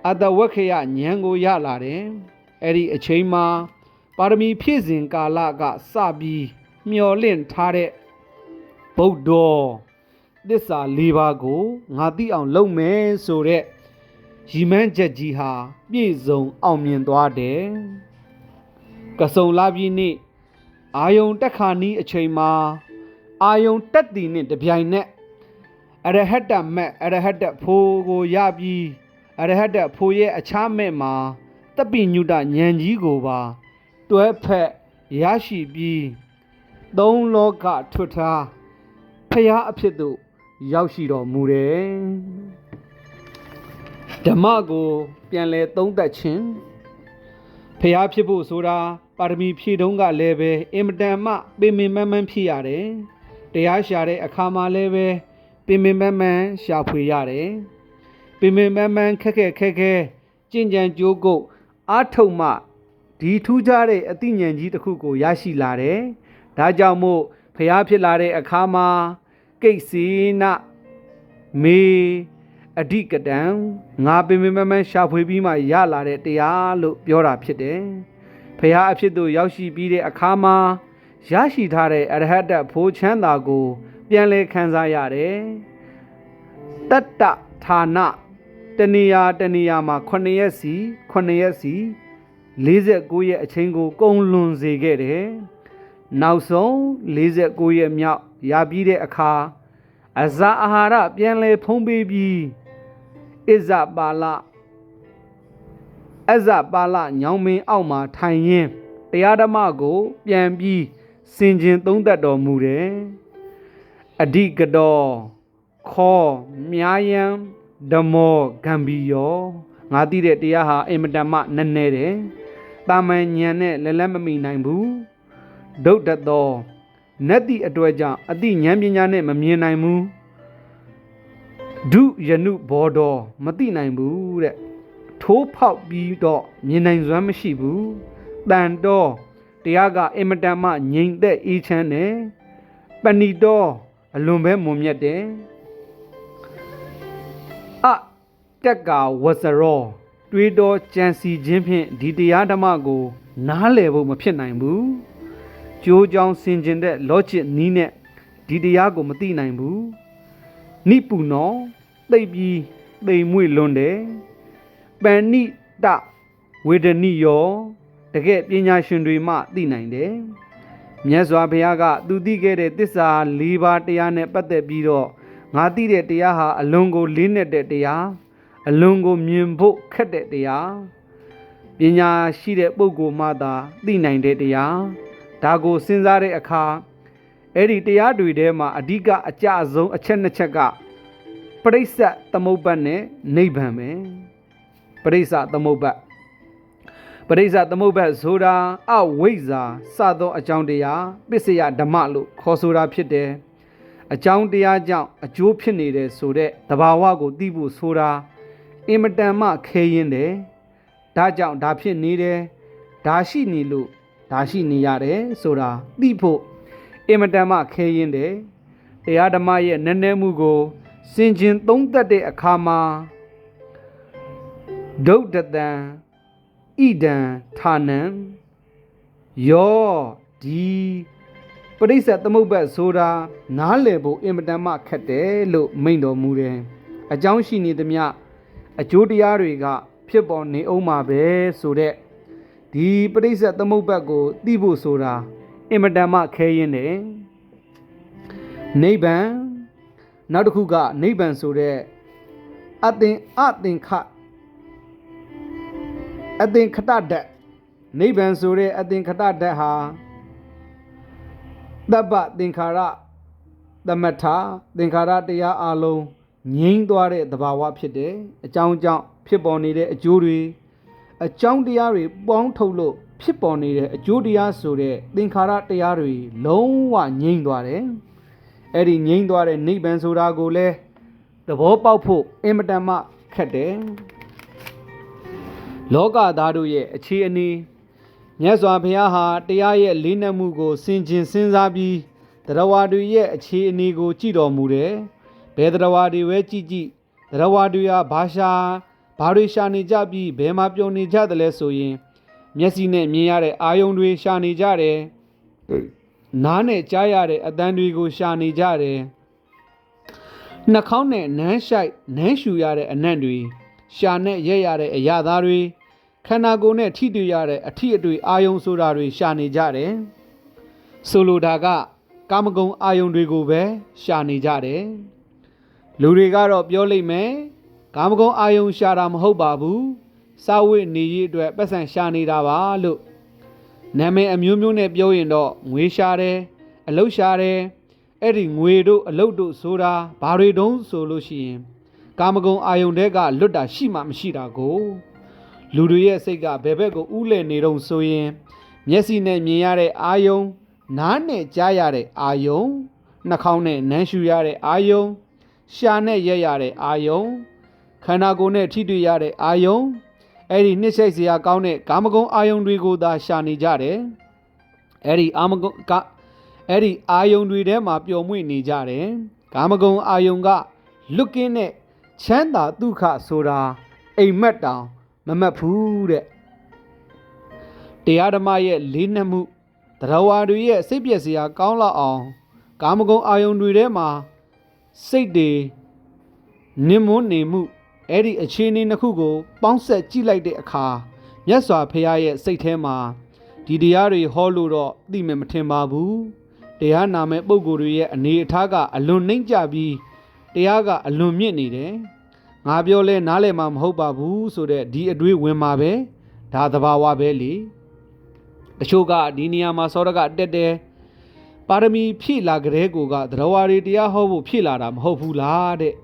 A: အတဝက္ခယဉာဏ်ကိုရလာတယ်အဲ့ဒီအချိန်မှာပါရမီဖြည့်စဉ်ကာလကစပြီးမျော်လင့်ထားတဲ့ဗုဒ္ဓသစ္စာ၄ပါးကိုငါသိအောင်လုပ်မယ်ဆိုတဲ့ရည်မှန်းချက်ကြီးဟာပြည့်စုံအောင်မြင်သွားတယ်ကစုံလာပြီးနေ့အာယုံတက်ခါနီးအချိန်မှာအာယုံတက်တည်နဲ့တပြိုင်နက်အရဟတမက်အရဟတဖိုးကိုရပြီးအရဟတဖိုးရဲ့အခြားမဲ့မှာတပိညုတဉာဏ်ကြီးကိုပါတွဲဖက်ရရှိပြီးသုံးလောကထွတ်ထားဖရာအဖြစ်သို့ရောက်ရှိတော်မူတယ်ဓမ္မကိုပြန်လဲသုံးသပ်ခြင်းဖရာဖြစ်ဖို့ဆိုတာပါရမီဖြည့်တုံးကလည်းပဲအင်မတန်မှပင်ပင်ပန်းပန်းဖြစ်ရတယ်တရားရှာတဲ့အခါမှာလည်းပဲပင်ပင်ပန်းပန်းရှာဖွေရတယ်ပင်ပင်ပန်းပန်းခက်ခဲကြင်ကြံကြိုးကုပ်အားထုတ်မှဒီထူးခြားတဲ့အသိဉာဏ်ကြီးတစ်ခုကိုရရှိလာတယ်ဒါကြောင့်မို့ဖရာဖြစ်လာတဲ့အခါမှာကိစ္စေနမေအဓိကတံငါပင်ပင်ပန်းပန်းရှာဖွေပြီးမှရလာတဲ့တရားလို့ပြောတာဖြစ်တယ်ဖရာအဖြစ်သို့ရောက်ရှိပြီးတဲ့အခါမှာရရှိထားတဲ့အရဟတဖိုးချမ်းသာကိုပြန်လည်ခံစားရတယ်တတ္တဌာနတဏှာမှာ9ရက်စီ49ရက်အချိန်ကိုကုန်လွန်စေခဲ့တယ်နောက်ဆုံး49ရက်မြောက်ရပြီးတဲ့အခါအဇာအာဟာရပြန်လည်ဖုံးပေးပြီးအဇပါလညောင်မင်းအောက်မှာထိုင်ရင်းတရားဓမ္မကိုပြန်ပြီးစင်ကျင်သုံးသပ်တော်မူတယ်အဓိကတော်ခောမြာယံဓမ္မောဂံဘီယောငါသိတဲ့တရားဟာအင်မတန်မှနည်းနည်းတယ်တာမန်ဉာဏ်နဲ့လက်မမိနိုင်ဘူးဒုတ်တတော်နတ်တိအတွက်ကြောင့်အတိဉာဏ်ပညာနဲ့မမြင်နိုင်ဘူးဒုယနုဘောတော်မသိနိုင်ဘူးတဲ့ထိုးဖောက်ပြီးတော့မြင်နိုင်စွမ်းမရှိဘူးတန်တော်တရားကအင်မတန်မှငြိမ်သက်အေးချမ်းတယ်ပဏိတော်အလွန်ပဲမွန်မြတ်တယ်အတက်ကဝဇရောတွေးတော်ကြံစီခြင်းဖြင့်ဒီတရားဓမ္မကိုနားလည်ဖို့မဖြစ်နိုင်ဘူးကြိုးကြောင်ဆင်ခြင်တဲ့လောจิตနီးနဲ့ဒီတရားကိုမသိနိုင်ဘူးနိပုနောသိပြီးသိမ်မွေ့လွန်းတယ်ပဏိတဝေဒနိယောတကယ်ပညာရှင်တွေမှသိနိုင်တယ်မြတ်စွာဘုရားကသူသိခဲ့တဲ့သစ္စာ၄ပါးတရားနဲ့ပတ်သက်ပြီးတော့ငါသိတဲ့တရားဟာအလွန်ကိုလေးနက်တဲ့တရားအလွန်ကိုမြင်ဖို့ခက်တဲ့တရားပညာရှိတဲ့ပုဂ္ဂိုလ်မှသာသိနိုင်တဲ့တရားဒါကိုစဉ်းစားတဲ့အခါအဲ့ဒီတရားတွေထဲမှာအဓိကအကျဆုံးအချက်နှစ်ချက်ကပရိစ္ဆသမုပ္ပါဒ်နဲ့နိဗ္ဗာန်ပဲပရိစ္ဆသမုပ္ပါဒ်ဆိုတာအဝိဇ္ဇာစသောအကြောင်းတရားပစ္စယဓမ္မလို့ခေါ်ဆိုတာဖြစ်တယ်အကြောင်းတရားကြောင့်အကျိုးဖြစ်နေတဲ့ဆိုတဲ့သဘာဝကိုသိဖို့ဆိုတာအင်မတန်မှခဲရင်တယ်ဒါကြောင့်ဒါဖြစ်နေတယ်ဒါရှိနေလို့ဒါရှိနေရတယ်ဆိုတာသိဖို့အင်မတန်မှခဲရင်တယ်တရားဓမ္မရဲ့နည်းနည်းမှုကိုစင်ကျင်သုံးသပ်တဲ့အခါမှာဒုဒ္ဒတံဣဒံဌာနံယောဒီပရိစ္ဆသမုပ္ပါဒ်ဆိုတာနားလည်ဖို့အင်မတန်မှခက်တယ်လို့မိန့်တော်မူတယ်အကြောင်းရှိနေသမျှအကျိုးတရားတွေကဖြစ်ပေါ်နေအောင်မှာပဲဆိုတဲ့ဒီပရိစ္ဆသမုပ္ပါဒ်ကိုသိဖို့ဆိုတာအင်မတန်မှခဲရင်တယ်နိဗ္ဗာန်နောက်တစ်ခုကနိဗ္ဗာန်ဆိုတဲ့အသင်္ခတဓာတ်နိဗ္ဗာန်ဆိုတဲ့အသင်္ခတဓာတ်ဟာတပ္ပသင်္ခါရသမထသင်္ခါရတရားအလုံးငြိမ်းသွားတဲ့သဘာဝဖြစ်တယ်အကြောင်းကြောင့်ဖြစ်ပေါ်နေတဲ့အကျိုးတွေအကြောင်းတရားတွေပေါင်းထုတ်လို့ဖြစ်ပေါ်နေတဲ့အကျိုးတရားဆိုတဲ့သင်္ခါရတရားတွေလုံးဝငြိမ်းသွားတယ်အဲ့ဒီငြိမ်းသွားတဲ့နိဗ္ဗာန်ဆိုတာကိုလည်းသဘောပေါက်ဖို့အင်မတန်မှခက်တယ်လောကသားတို့ရဲ့အခြေအနေမြတ်စွာဘုရားဟာတရားရဲ့လေးနက်မှုကိုစင်ကျင်စဉ်းစားပြီးတရားဝါတွေရဲ့အခြေအနေကိုကြည့်တော်မူတယ်ဘယ်တရားဝါတွေပဲကြည့်တရားဝါတွေဟာဘာ ဘာတွေရှာနေကြပြီးဘယ်မှာပျော်နေကြသလဲဆိုရင်မျက်စိနဲ့မြင်ရတဲ့အာယုံတွေရှာနေကြတယ်နားနဲ့ကြားရတဲ့အသံတွေကိုရှာနေကြတယ်နှာခေါင်းနဲ့နမ်းရှိုက်နမ်းရှူရတဲ့အနံ့တွေရှာနဲ့ရက်ရတဲ့အရာသားတွေခန္ဓာကိုယ်နဲ့ထိတွေ့ရတဲ့အထီးအတွေ့အာယုံဆိုတာတွေရှာနေကြတယ်ဆိုလိုတာကကာမဂုဏ်အာယုံတွေကိုပဲရှာနေကြတယ်လူတွေကတော့ပြောလိမ့်မယ်ကာမဂုဏ်အာယုံရှာတာမဟုတ်ပါဘူးစာဝတ်နေရေးအတွက်ပတ်စံရှာနေတာပါလို့နာမည်အမျိုးမျိုးနဲ့ပြောရင်တော့ငွေရှာတယ်အလုပ်ရှာတယ်အဲ့ဒီငွေတို့အလုပ်တို့ဆိုတာဘာတွေတုံးဆိုလို့ရှိရင်ကာမဂုဏ်အာယုန်တွေကလွတ်တာရှိမှမရှိတာကိုလူတွေရဲ့စိတ်ကဘယ်ဘက်ကိုဥလဲနေတော့ဆိုရင်မျက်စိနဲ့မြင်ရတဲ့အာယုန်နားနဲ့ကြားရတဲ့အာယုန်နှာခေါင်းနဲ့နမ်းရှူရတဲ့အာယုန်ရှာနဲ့ရက်ရတဲ့အာယုန်ခန္ဓာကိုယ်နဲ့ထိတွေ့ရတဲ့အာယုန်အဲ့ဒီနှစ်ဆိုင်စရာကောင်းတဲ့ကာမဂုဏ်အာယုန်တွေကိုသာရှာနေကြတယ်အဲ့ဒီအာယုန်တွေထဲမှာပျော်မွေ့နေကြတယ်ကာမဂုဏ်အာယုန်ကလွတ်ကင်းတဲ့ချမ်းသာဒုက္ခဆိုတာအိမ်မက်တောင်မမတ်ဘူးတဲ့တရားဓမ္မရဲ့လေးနက်မှုတရားဝါတွေရဲ့စိတ်ပြည့်စရာကောင်းလောက်အောင်ကာမဂုဏ်အာယုန်တွေထဲမှာစိတ်တွေနစ်မွန်းနေမှုအဲ့ဒီအခြေအနေတစ်ခုကိုပေါင်းဆက်ကြည့်လိုက်တဲ့အခါမြတ်စွာဘုရားရဲ့စိတ်ထဲမှာဒီတရားတွေဟောလို့တော့သိမယ်မထင်ပါဘူးတရားနာမဲ့ပုဂ္ဂိုလ်တွေရဲ့အနေအထားကအလွန်နှိမ့်ကြပြီးတရားကအလွန်မြင့်နေတယ်ငါပြောလဲနားလည်မှာမဟုတ်ပါဘူးဆိုတဲ့ဒီအတွေးဝင်မှာပဲဒါသဘာဝပဲလေတချို့ကဒီနေရာမှာစောရကတက်တယ်ပါရမီဖြည့်လာကြတဲ့ကိုကသရဝါတွေတရားဟောဖို့ဖြည့်လာတာမဟုတ်ဘူးလားတဲ့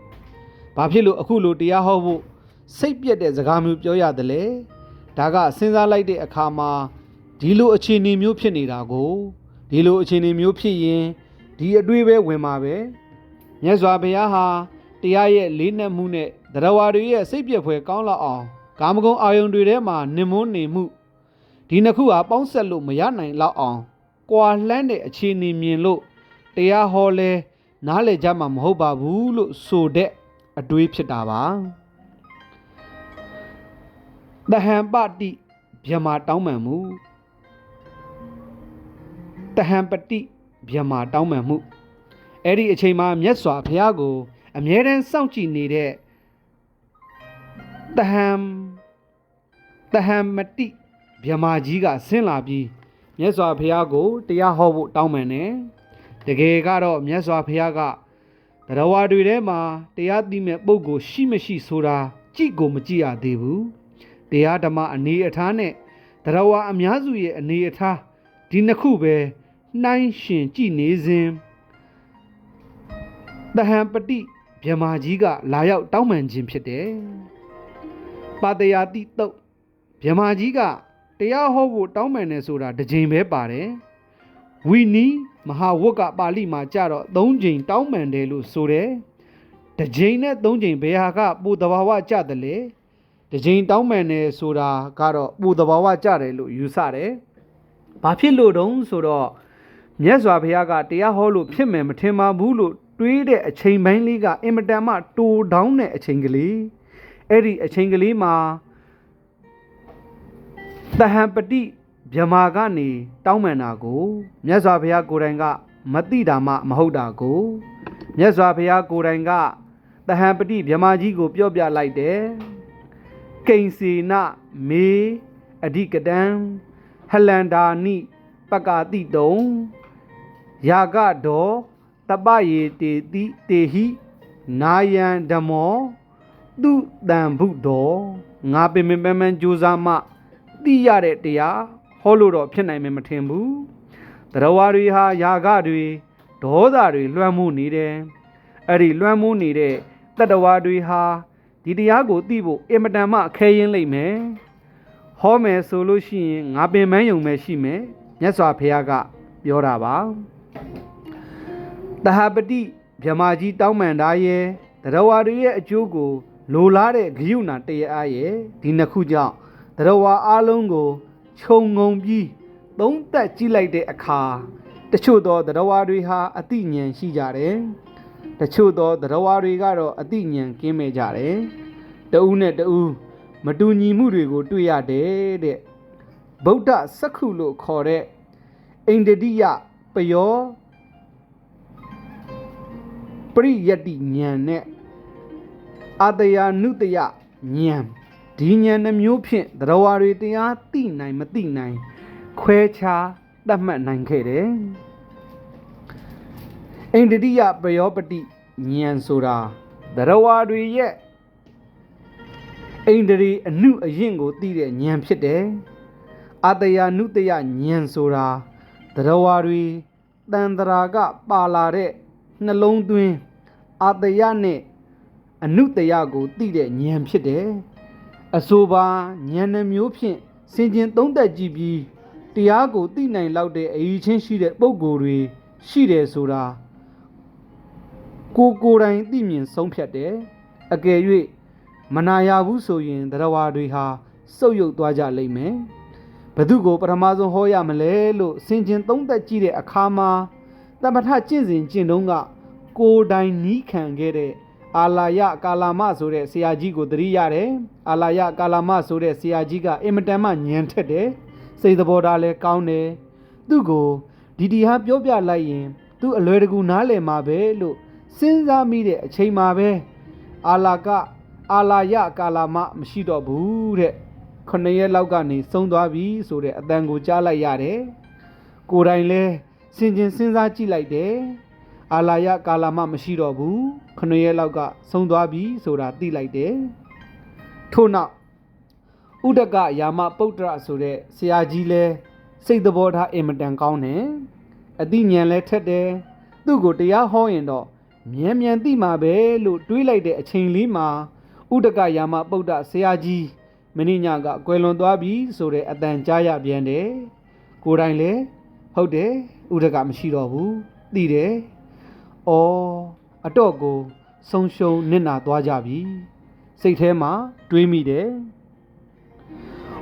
A: ဘာဖြစ်လို့အခုလိုတရားဟောဖို့စိတ်ပြက်တဲ့စကားမျိုးပြောရတယ်လေဒါကစဉ်းစားလိုက်တဲ့အခါမှာဒီလိုအခြေအနေမျိုးဖြစ်နေတာကိုဒီလိုအခြေအနေမျိုးဖြစ်ရင်ဒီအတွေးပဲဝင်မှာပဲမြတ်စွာဘုရားဟာတရားရဲ့လေးနက်မှုနဲ့တရားဝါတွေရဲ့စိတ်ပြက်ဖွယ်ကောင်းလောက်အောင်ကာမဂုဏ်အာယုန်တွေထဲမှာနင်မွန်းနေမှုဒီနှစ်ခုဟာပေါင်းဆက်လို့မရနိုင်လောက်အောင်ကွာလှမ်းတဲ့အခြေအနေမြင်လို့တရားဟောလဲနားလည်ကြမှာမဟုတ်ပါဘူးလို့ဆိုတဲ့အတွေးဖြစ်တာပါတဟံပတိဗျမတောင်းပန်မှုတဟံပတိဗျမတောင်းပန်မှုအဲ့ဒီအချိန်မှာမြတ်စွာဘုရားကိုအမြဲတမ်းစောင့်ကြည့်နေတဲ့တဟံမတိဗျမကြီးကဆင်းလာပြီးမြတ်စွာဘုရားကိုတရားဟောဖို့တောင်းပန်တယ်တကယ်ကတော့မြတ်စွာဘုရားကတရားဝါတွေထဲမှာတရားသိမဲ့ပုဂ္ဂိုလ်ရှိမရှိဆိုတာကြည့်ကိုမကြည့်ရသေးဘူးတရားဓမ္မအနေအထားနဲ့တရားဝါအများစုရဲ့အနေအထားဒီနှစ်ခုပဲနှိုင်းရှင်ကြည့်နေစဉ်တဟံပတိဗျမကြီးကလာရောက်တောင်းပန်ခြင်းဖြစ်တယ်ပါတယာတိတုတ်ဗျမကြီးကတရားဟောဖို့တောင်းပန်တယ်ဆိုတာတစ်ကြိမ်ပဲပါတယ်ဝီနီမဟာဝတ်ကပါဠိမှာကြတော့၃ကြိမ်တောင်းပန်တယ်လို့ဆိုတယ်တစ်ကြိမ်နဲ့၃ကြိမ်ဘယ်ဟာကပူတဘာဝကြတယ်လေတစ်ကြိမ်တောင်းပန်တယ်ဆိုတာကတော့ပူတဘာဝကြတယ်လို့ယူဆတယ်ဘာဖြစ်လို့တုံးဆိုတော့မြတ်စွာဘုရားကတရားဟောလို့ဖြစ်မယ်မထင်ပါဘူးလို့တွေးတဲ့အချိန်ပိုင်းလေးကအင်မတန်မှတိုးတောင်းတဲ့အချိန်ကလေးအဲ့ဒီအချိန်ကလေးမှာတဟံပတိဗျမာကနေတောင်းပန်တာကိုမြတ်စွာဘုရားကိုယ်တိုင်ကမသိတာမှမဟုတ်တာကိုမြတ်စွာဘုရားကိုယ်တိုင်ကတဟံပတိဗျမာကြီးကိုပြောပြလိုက်တယ်ကိဉ္စေနမေအဓိကတံဟလန္ဒာနိပကာတိတုံယာကဒောတပယေတေတိတေဟိနာယံဓမ္မောသူတံဘုဒ္ဓောငါပင်ပန်းကြိုးစားမှသိရတဲ့တရားဟောလို့တော့ဖြစ်နိုင်မယ်မထင်ဘူးတရားဝါတွေဟာယာကတွေဒေါသတွေလွှမ်းမိုးနေတယ်အဲ့ဒီလွှမ်းမိုးနေတဲ့တတ္တဝါတွေဟာဒီတရားကိုသိဖို့အင်မတန်မှခဲရင်လိမ့်မယ်ဟောမယ်ဆိုလို့ရှိရင်ငါပင်ပန်းယုံပဲရှိမယ်မြတ်စွာဘုရားကပြောတာပါတဟပတိဗျမာကြီးတောင်းပန်တာရဲ့တရားဝါတွေရဲ့အကျိုးကိုလိုလားတဲ့ဂရုဏာတရားရဲ့ဒီနှစ်ခုကြောင့်တရားဝါအလုံးကိုခြုံငုံပြီးသုံးသပ်ကြည့်လိုက်တဲ့အခါတချို့သောတရားဝါတွေဟာအသိဉာဏ်ရှိကြတယ်တချို့သောတရားဝါတွေကတော့အသိဉာဏ်ကင်းမဲ့ကြတယ်တဦးနဲ့တဦး မတူညီမှုတွေကိုတွေ့ရတယ်တဲ့ဗုဒ္ဓစက္ခုလို့ခေါ်တဲ့အိန္ဒိယပယောပရိယတ္တိဉာဏ်နဲ့အာတယာနုတယဉာဏ်ဒီဉာဏ်နှမျိုးဖြင့်တရားဝါတွေတရားသိနိုင်မသိနိုင်ခွဲခြားတတ်မှတ်နိုင်ခဲ့တယ်အိန္ဒိယပယောပတိဉာဏ်ဆိုတာတရားဝါတွေရဲ့အိန္ဒြေအနုအယင့်ကိုသိတဲ့ဉာဏ်ဖြစ်တယ်အာတယာနုတယဉာဏ်ဆိုတာတရားဝါတွေတန်တရာကပါလာတဲ့နှလုံးသွင်းအာတယနဲ့အနုတယကိုသိတဲ့ဉာဏ်ဖြစ်တယ်အဆိုပါဉာဏ်နှမျိုးဖြင့်စင်ကြင်သုံးသပ်ကြည့်ပြီးတရားကိုသိနိုင်လောက်တဲ့အရေးချင်းရှိတဲ့ပုဂ္ဂိုလ်တွေရှိတယ်ဆိုတာကိုယ်တိုင်သိမြင်ဆုံးဖြတ်တယ်အကယ်၍မနာရဘူးဆိုရင်တရားဝါတွေဟာစုပ်ယုပ်သွားကြလိမ့်မယ်ဘသူကိုပထမဆုံးဟောရမလဲလို့စင်ကြင်သုံးသပ်ကြည့်တဲ့အခါမှာတမထကျင့်စဉ်ကျင့်တုန်းကကိုယ်တိုင်နီးခံခဲ့တဲ့အာလာယကာလာမဆိုတဲ့ဆရာကြီးကိုသတိရတယ်အာလာယကာလာမဆိုတဲ့ဆရာကြီးကအင်မတန်မှဉာဏ်ထက်တယ်စိတ်သဘောထားလည်းကောင်းတယ်သူ့ကိုဒီဟာပြောပြလိုက်ရင်သူအလွယ်တကူနားလည်မှာပဲလို့စဉ်းစားမိတဲ့အချိန်မှာပဲအာလာယကာလာမမရှိတော့ဘူးတဲ့9ရက်လောက်ကနေဆုံးသွားပြီဆိုတဲ့အတန်ကိုကြားလိုက်ရတယ်ကိုယ်တိုင်လဲစင်ကြင်စဉ်းစားကြည့်လိုက်တယ်အာလာယကာလာမမရှိတော့ဘူး9ရက်လောက်ကဆုံးသွားပြီဆိုတာသိလိုက်တယ်ထို့နောက်ဥဒကယာမပုတ္တရဆိုတဲ့ဆရာကြီးလဲစိတ်သဘောထားအင်မတန်ကောင်းတယ်အသိဉာဏ်လဲထက်တယ်သူ့ကိုတရားဟောရင်တော့မြန်သိမှာပဲလို့တွေးလိုက်တဲ့အချိန်လေးမှာဥဒကယာမပုတ္တဆရာကြီးမင်းညကကွယ်လွန်သွားပြီဆိုတဲ့အတန်ကြားရပြန်တယ်ကိုယ်တိုင်လဲဟုတ်တယ်ဥဒကမရှိတော့ဘူးသိတယ်အတော့ကိုဆုံးရှုံးနစ်နာသွားကြပြီစိတ်ထဲမှာတွေးမိတယ်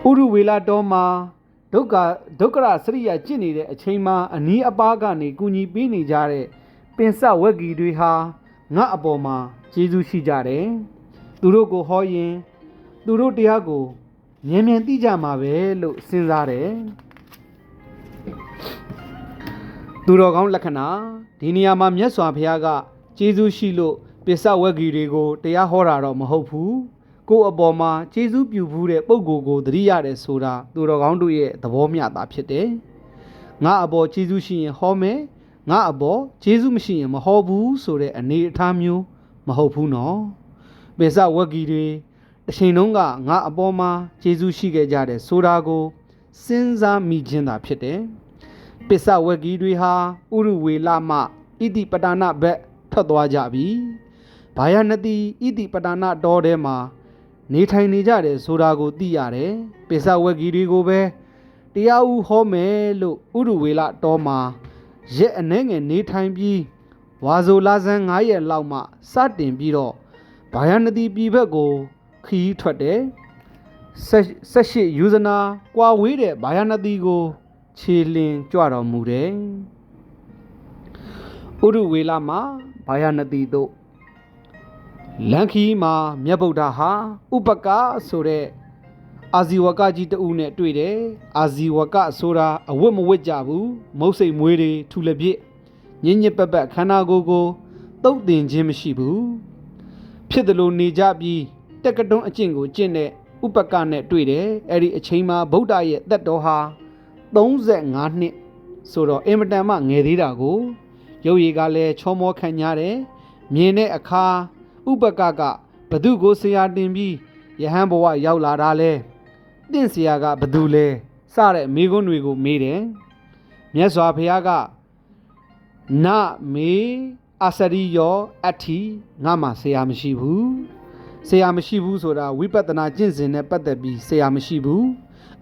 A: ဥရုဝေလတော်မှာဒုက္ခရစရိယကျင့်နေတဲ့အချိန်မှာအနီးအပါးကနေကူညီပေးနေကြတဲ့ပင်စဝက်ဂီတွေဟာငါအပေါ်မှာကျေးဇူးရှိကြတယ်သူတို့ကိုဟောရင်သူတို့တရားကိုမြန်သိကြမှာပဲလို့စဉ်းစားတယ်သူတော်ကောင်းလက္ခဏာဒီနေရာမှာမြတ်စွာဘုရားကကျေးဇူးရှိလို့ပစ္စဝဂ္ဂီတွေကိုတရားဟောတာတော့မဟုတ်ဘူးကိုယ့်အပေါ်မှာကျေးဇူးပြုဘူးတဲ့ပုဂ္ဂိုလ်ကိုသတိရတယ်ဆိုတာသူတော်ကောင်းတို့ရဲ့သဘောမျှတာဖြစ်တယ်ငါအပေါ်ကျေးဇူးရှိရင်ဟောမယ်ငါအပေါ်ကျေးဇူးမရှိရင်မဟောဘူးဆိုတဲ့အနေအထားမျိုးမဟုတ်ဘူးနော်ပစ္စဝဂ္ဂီတွေအချိန်တုန်းကငါအပေါ်မှာကျေးဇူးရှိခဲ့ကြတယ်ဆိုတာကိုစဉ်းစားမိခြင်းသာဖြစ်တယ်ပစ္စဝဂ္ဂီတွေဟာဥရုဝေလမှဣတိပတနာဘက်ထွက်သွားကြပြီဘာယနတိဣတိပတနာတော်ထဲမှာနေထိုင်နေကြတယ်ဆိုတာကိုသိရတယ်ပစ္စဝဂ္ဂီတွေကိုပဲတရားဥဟောမယ်လို့ဥရုဝေလတော်မှာရက်အနှဲငယ်နေထိုင်ပြီးဝါဆိုလာဇန်9ရက်လောက်မှစတင်ပြီးတော့ဘာယနတိပြည်ဘက်ကိုခီးထွက်တယ်18ယူဇနာကွာဝေးတဲ့ဘာယနတိကိုခြေလင်းကြွတော်မူတယ်ဥရုဝေလမှာဘာယနတိတို့လန်ခီမှာမြတ်ဗုဒ္ဓဟာဥပကဆိုတဲ့အာဇီဝကကြီးတဦးနဲ့တွေ့တယ်အာဇီဝကဆိုတာအဝတ်မဝတ်ကြဘူးမုတ်စိတ်မွေးတွေထူလက်ပြစ်ညင်ညစ်ပက်ပက်ခန္ဓာကိုယ်ကိုတုတ်တင်ခြင်းမရှိဘူးဖြစ်တယ်လို့နေကြပြီးတက်ကတွန်းအကျင့်ကိုကျင့်တဲ့ဥပကနဲ့တွေ့တယ်အဲ့ဒီအချိန်မှာဗုဒ္ဓရဲ့သက်တော်ဟာ35နှစ်ဆိုတော့အင်မတန်မှငယ်သေးတာကိုရုပ်ရည်ကလည်းချောမောခံကြတယ်မြင်တဲ့အခါဥပကကဘသူကိုဆရာတင်ပြီးယဟန်ဘဝရောက်လာတာလဲတင့်ဆရာကဘသူလဲစတဲ့မိကွန်းတွေကိုမေးတယ်မြတ်စွာဘုရားကနမေအစရိယောအဋ္ဌိငါမှဆရာမရှိဘူးဆရာမရှိဘူးဆိုတာဝိပဿနာကျင့်စဉ်နဲ့ပတ်သက်ပြီးဆရာမရှိဘူး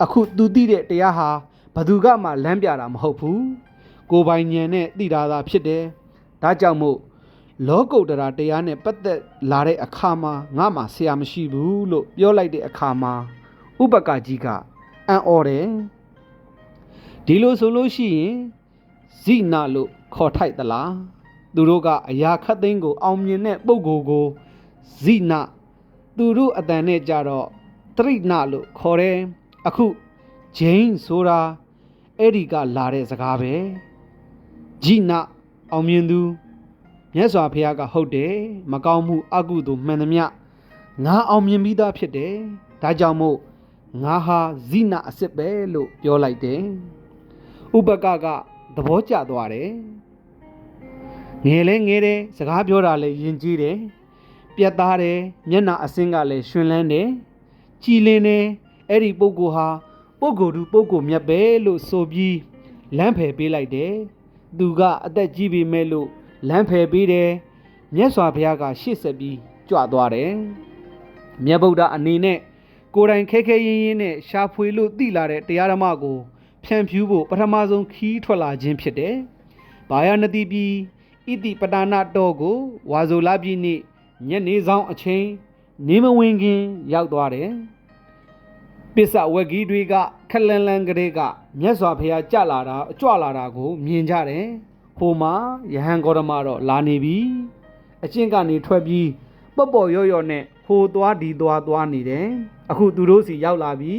A: အခုသူသိတဲ့တရားဟာဘသူကမှလမ်းပြတာမဟုတ်ဘူးကိုယ်ပိုင်ဉာဏ်နဲ့သိတာသာဖြစ်တယ်ဒါကြောင့်မို့လောကုတ္တရာတရားနဲ့ပတ်သက်လာတဲ့အခါမှာငါမှဆရာမရှိဘူးလို့ပြောလိုက်တဲ့အခါမှာဥပကကြီးကအံ့ဩတယ်ဒီလိုဆိုလို့ရှိရင်ဇိနလို့ခေါ်ထိုက်သလားသူတို့ကအရာခတ်သိမ်းကိုအောင်မြင်တဲ့ပုဂ္ဂိုလ်ကိုဇိနသူတို့အတန်နဲ့ကြတော့ တရိနလို့ခေါ်တယ်အခုဂျိန်းဆိုတာအဲ့ဒီကလာတဲ့စကားပဲဂျိနအောင်မြင်သူမြတ်စွာဘုရားကဟုတ်တယ်မကောင်းမှုအကုသို့မှန်သမျှငါအောင်မြင်ပြီးသားဖြစ်တယ်ဒါကြောင့်မို့ငါဟာဇိနအစ်စ်ပဲလို့ပြောလိုက်တယ်ဥပကကသဘောကျသွားတယ်ငယ်လဲငယ်တယ်စကားပြောတာလဲယဉ်ကျေးတယ်ပြတ်သားတယ်မျက်နှာအစင်းကလည်းရှင်လန်းတယ်ကြည်လင်တယ်အဲ့ဒီပုဂ္ဂိုလ်ဟာပုဂ္ဂိုလ်သူပုဂ္ဂိုလ်မြတ်ပဲလို့ဆိုပြီးလမ်းဖယ်ပေးလိုက်တယ်သူကအသက်ကြီးပြီမဲ့လို့လမ်းဖယ်ပေးတယ်မြတ်စွာဘုရားကရှေ့ဆက်ပြီးကြွသွားတယ်မြတ်ဗုဒ္ဓအနေနဲ့ကိုယ်တိုင်ခဲခဲရင်းရင်းနဲ့ရှာဖွေလို့သိလာတဲ့တရားဓမ္မကိုဖြန့်ဖြူးဖို့ပထမဆုံးခီးထွက်လာခြင်းဖြစ်တယ်ဘာယာနတိပြည်ဣတိပတာနာတော်ကိုဝါဆိုလပြည်နေ့ညနေဆောင်အချိန်နေမဝင်ခင်ရောက်သွားတယ်ပစ္စဝဂီတွေကခလန်လန်ကလေးကမြတ်စွာဘုရားကြွလာတာကိုမြင်ကြတယ်ဟိုမှာယဟန်ဂေါရမတော့လာနေပြီအကျင့်ကနေထွက်ပြီးပေါ့ပေါ့ရော့ရော့နဲ့ဟိုသွားဒီသွားနေတယ်အခုသူတို့စီရောက်လာပြီ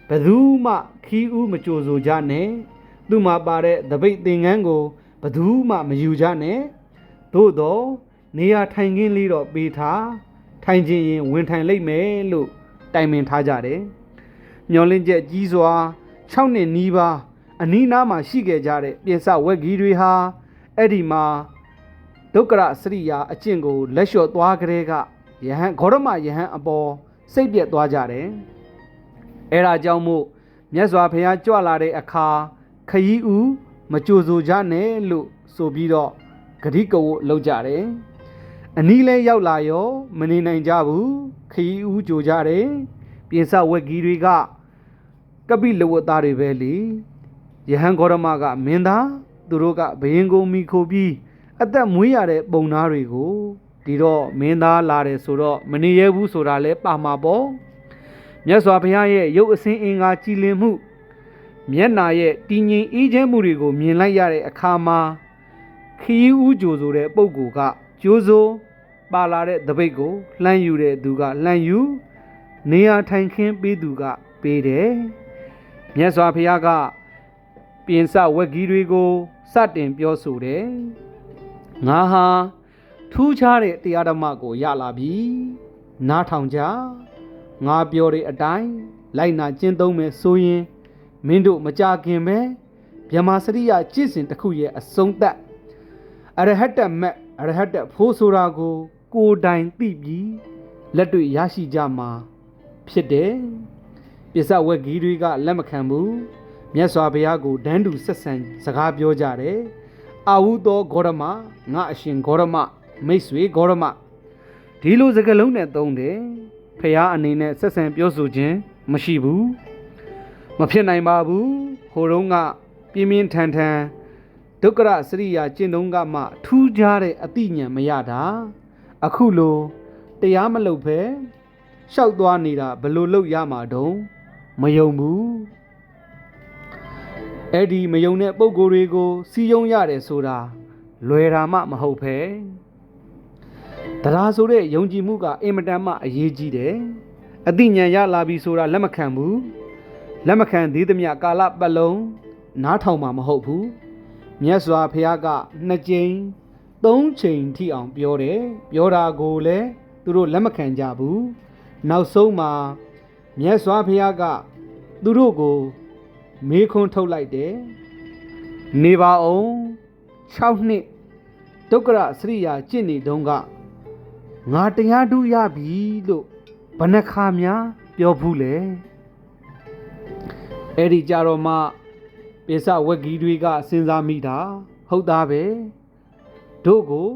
A: ဘယ်သူမှခီးဦးမကြိုဆိုကြနဲ့သူ့မှာပါတဲ့တပိတ်သင်္ကန်းကိုဘယ်သူမှမယူကြနဲ့သို့တော့နေရာထိုင်ခင်းလေးတော့ပေးထားထိုင်ခြင်းရင်ဝင်ထိုင်လိုက်မယ်လို့တိုင်ပင်ထားကြတယ်မျောလင်းချက်ကြီးစွာ6နှစ်နီးပါးအနီးနားမှာရှိခဲ့ကြတဲ့ပြင်စဝက်ကြီးတွေဟာအဲ့ဒီမှာဒုက္ခရစရိယာအကျင့်ကိုလက်လျှော့သွားကြတဲ့ကယဟန်ဂေါရမယဟန်အပေါ်စိတ်ပြက်သွားကြတယ်အဲ့ဒါကြောင့်မို့မြတ်စွာဘုရားကြွလာတဲ့အခါခရီးဦးမကြိုဆိုကြနဲ့လို့ဆိုပြီးတော့ဂရိကဝတ်လုပ်ကြတယ်အနီးလဲရောက်လာရောမနေနိုင်ကြဘူးခရီးဦးကြိုကြတယ်ပြင်စဝက်ကြီးတွေကကပိလဝတ်သားတွေပဲလေယဟန်ဂေါရမကမင်းသားသူတို့ကဘယင်ကိုမိခိုပြီးအသက်မွေးရတဲ့ပုံသားတွေကိုဒီတော့မင်းသားလာတယ်ဆိုတော့မနေရဘူးဆိုတာလဲပါမှာပေါ့မြတ်စွာဘုရားရဲ့ရုပ်အစင်းအင်္ဂါကြည်လင်မှုမျက်နာရဲ့တည်ငြိမ်အေးချမ်းမှုတွေကိုမြင်လိုက်ရတဲ့အခါမှာခီးဦးကြိုဆိုတဲ့ပုဂ္ဂိုလ်ကကြိုဆိုပါလာတဲ့တပိတ်ကိုလှမ်းယူတဲ့သူကလှမ်းယူနေရာထိုင်ခင်းပေးသူကပေးတယ်မြတ်စွာဘုရားကပြင်စဝက်ကြီးတွေကိုစတင်ပြောဆိုတယ်ငါဟာထူးခြားတဲ့တရားဓမ္မကိုရလာပြီနားထောင်ကြငါပြောတဲ့အတိုင်းလိုက်နာကျင့်သုံးမယ်ဆိုရင်မင်းတို့မကြခင်ပဲဗြဟ္မာစရိယကျင့်စဉ်တစ်ခုရဲ့အဆုံးသတ်အရဟတမက်အရဟတဖိုးဆိုတာကိုကိုယ်တိုင်သိပြီးလက်တွေ့ရရှိကြမှာဖြစ်တယ်ပစ္စဝက်ကြီးတွေကလက်မခံဘူးမြတ်စွာဘုရားကိုဒန်းတူဆက်ဆံစကားပြောကြတယ်အာဟုသောဂေါရမငါအရှင်ဂေါရမမိတ်ဆွေဂေါရမဒီလိုစကားလုံးနဲ့သုံးတယ်ဖះအနေနဲ့ဆက်ဆံပြောဆိုခြင်းမရှိဘူးမဖြစ်နိုင်ပါဘူးဟိုတုန်းကပြင်းပြင်းထန်ထန်ဒုက္ခရစရိယာကျင့်တုံးကမှထူးခြားတဲ့အသိဉာဏ်မရတာအခုလိုတရားမလုပ်ဖဲရှောက်သွားနေတာဘယ်လိုလုပ်ရမှာတုံးမယုံဘူးအဲ့ဒီမယုံတဲ့ပုံကိုယ်တွေကိုစီယုံရတယ်ဆိုတာလွယ်တာမှမဟုတ်ဖဲတရားဆိုတဲ့ယုံကြည်မှုကအင်မတန်မှအရေးကြီးတယ်အသိဉာဏ်ရလာပြီဆိုတာလက်မခံဘူးလက်မခံသေးသမျှကာလပတ်လုံးနားထောင်မှာမဟုတ်ဘူးမြတ်စွာဘုရားက2ကြိမ်3ချိန်ထိအောင်ပြောတယ်ပြောတာကိုလည်းသူတို့လက်မခံကြဘူးနောက်ဆုံးမှာမြတ်စွာဘုရားကသူတို့ကိုမေးခွန်းထုတ်လိုက်တယ်နေပါအောင်6နှစ်ဒုက္ခရစရိယာကျင့်နေတုန်းကငါတရားဓုရပြီလို့ဘယ်နှခါများပြောဘူးလေအဲ့ဒီကြတော့မှပိစဝက်ကြီးတွေကစဉ်းစားမိတာဟုတ်သားပဲတို့ကို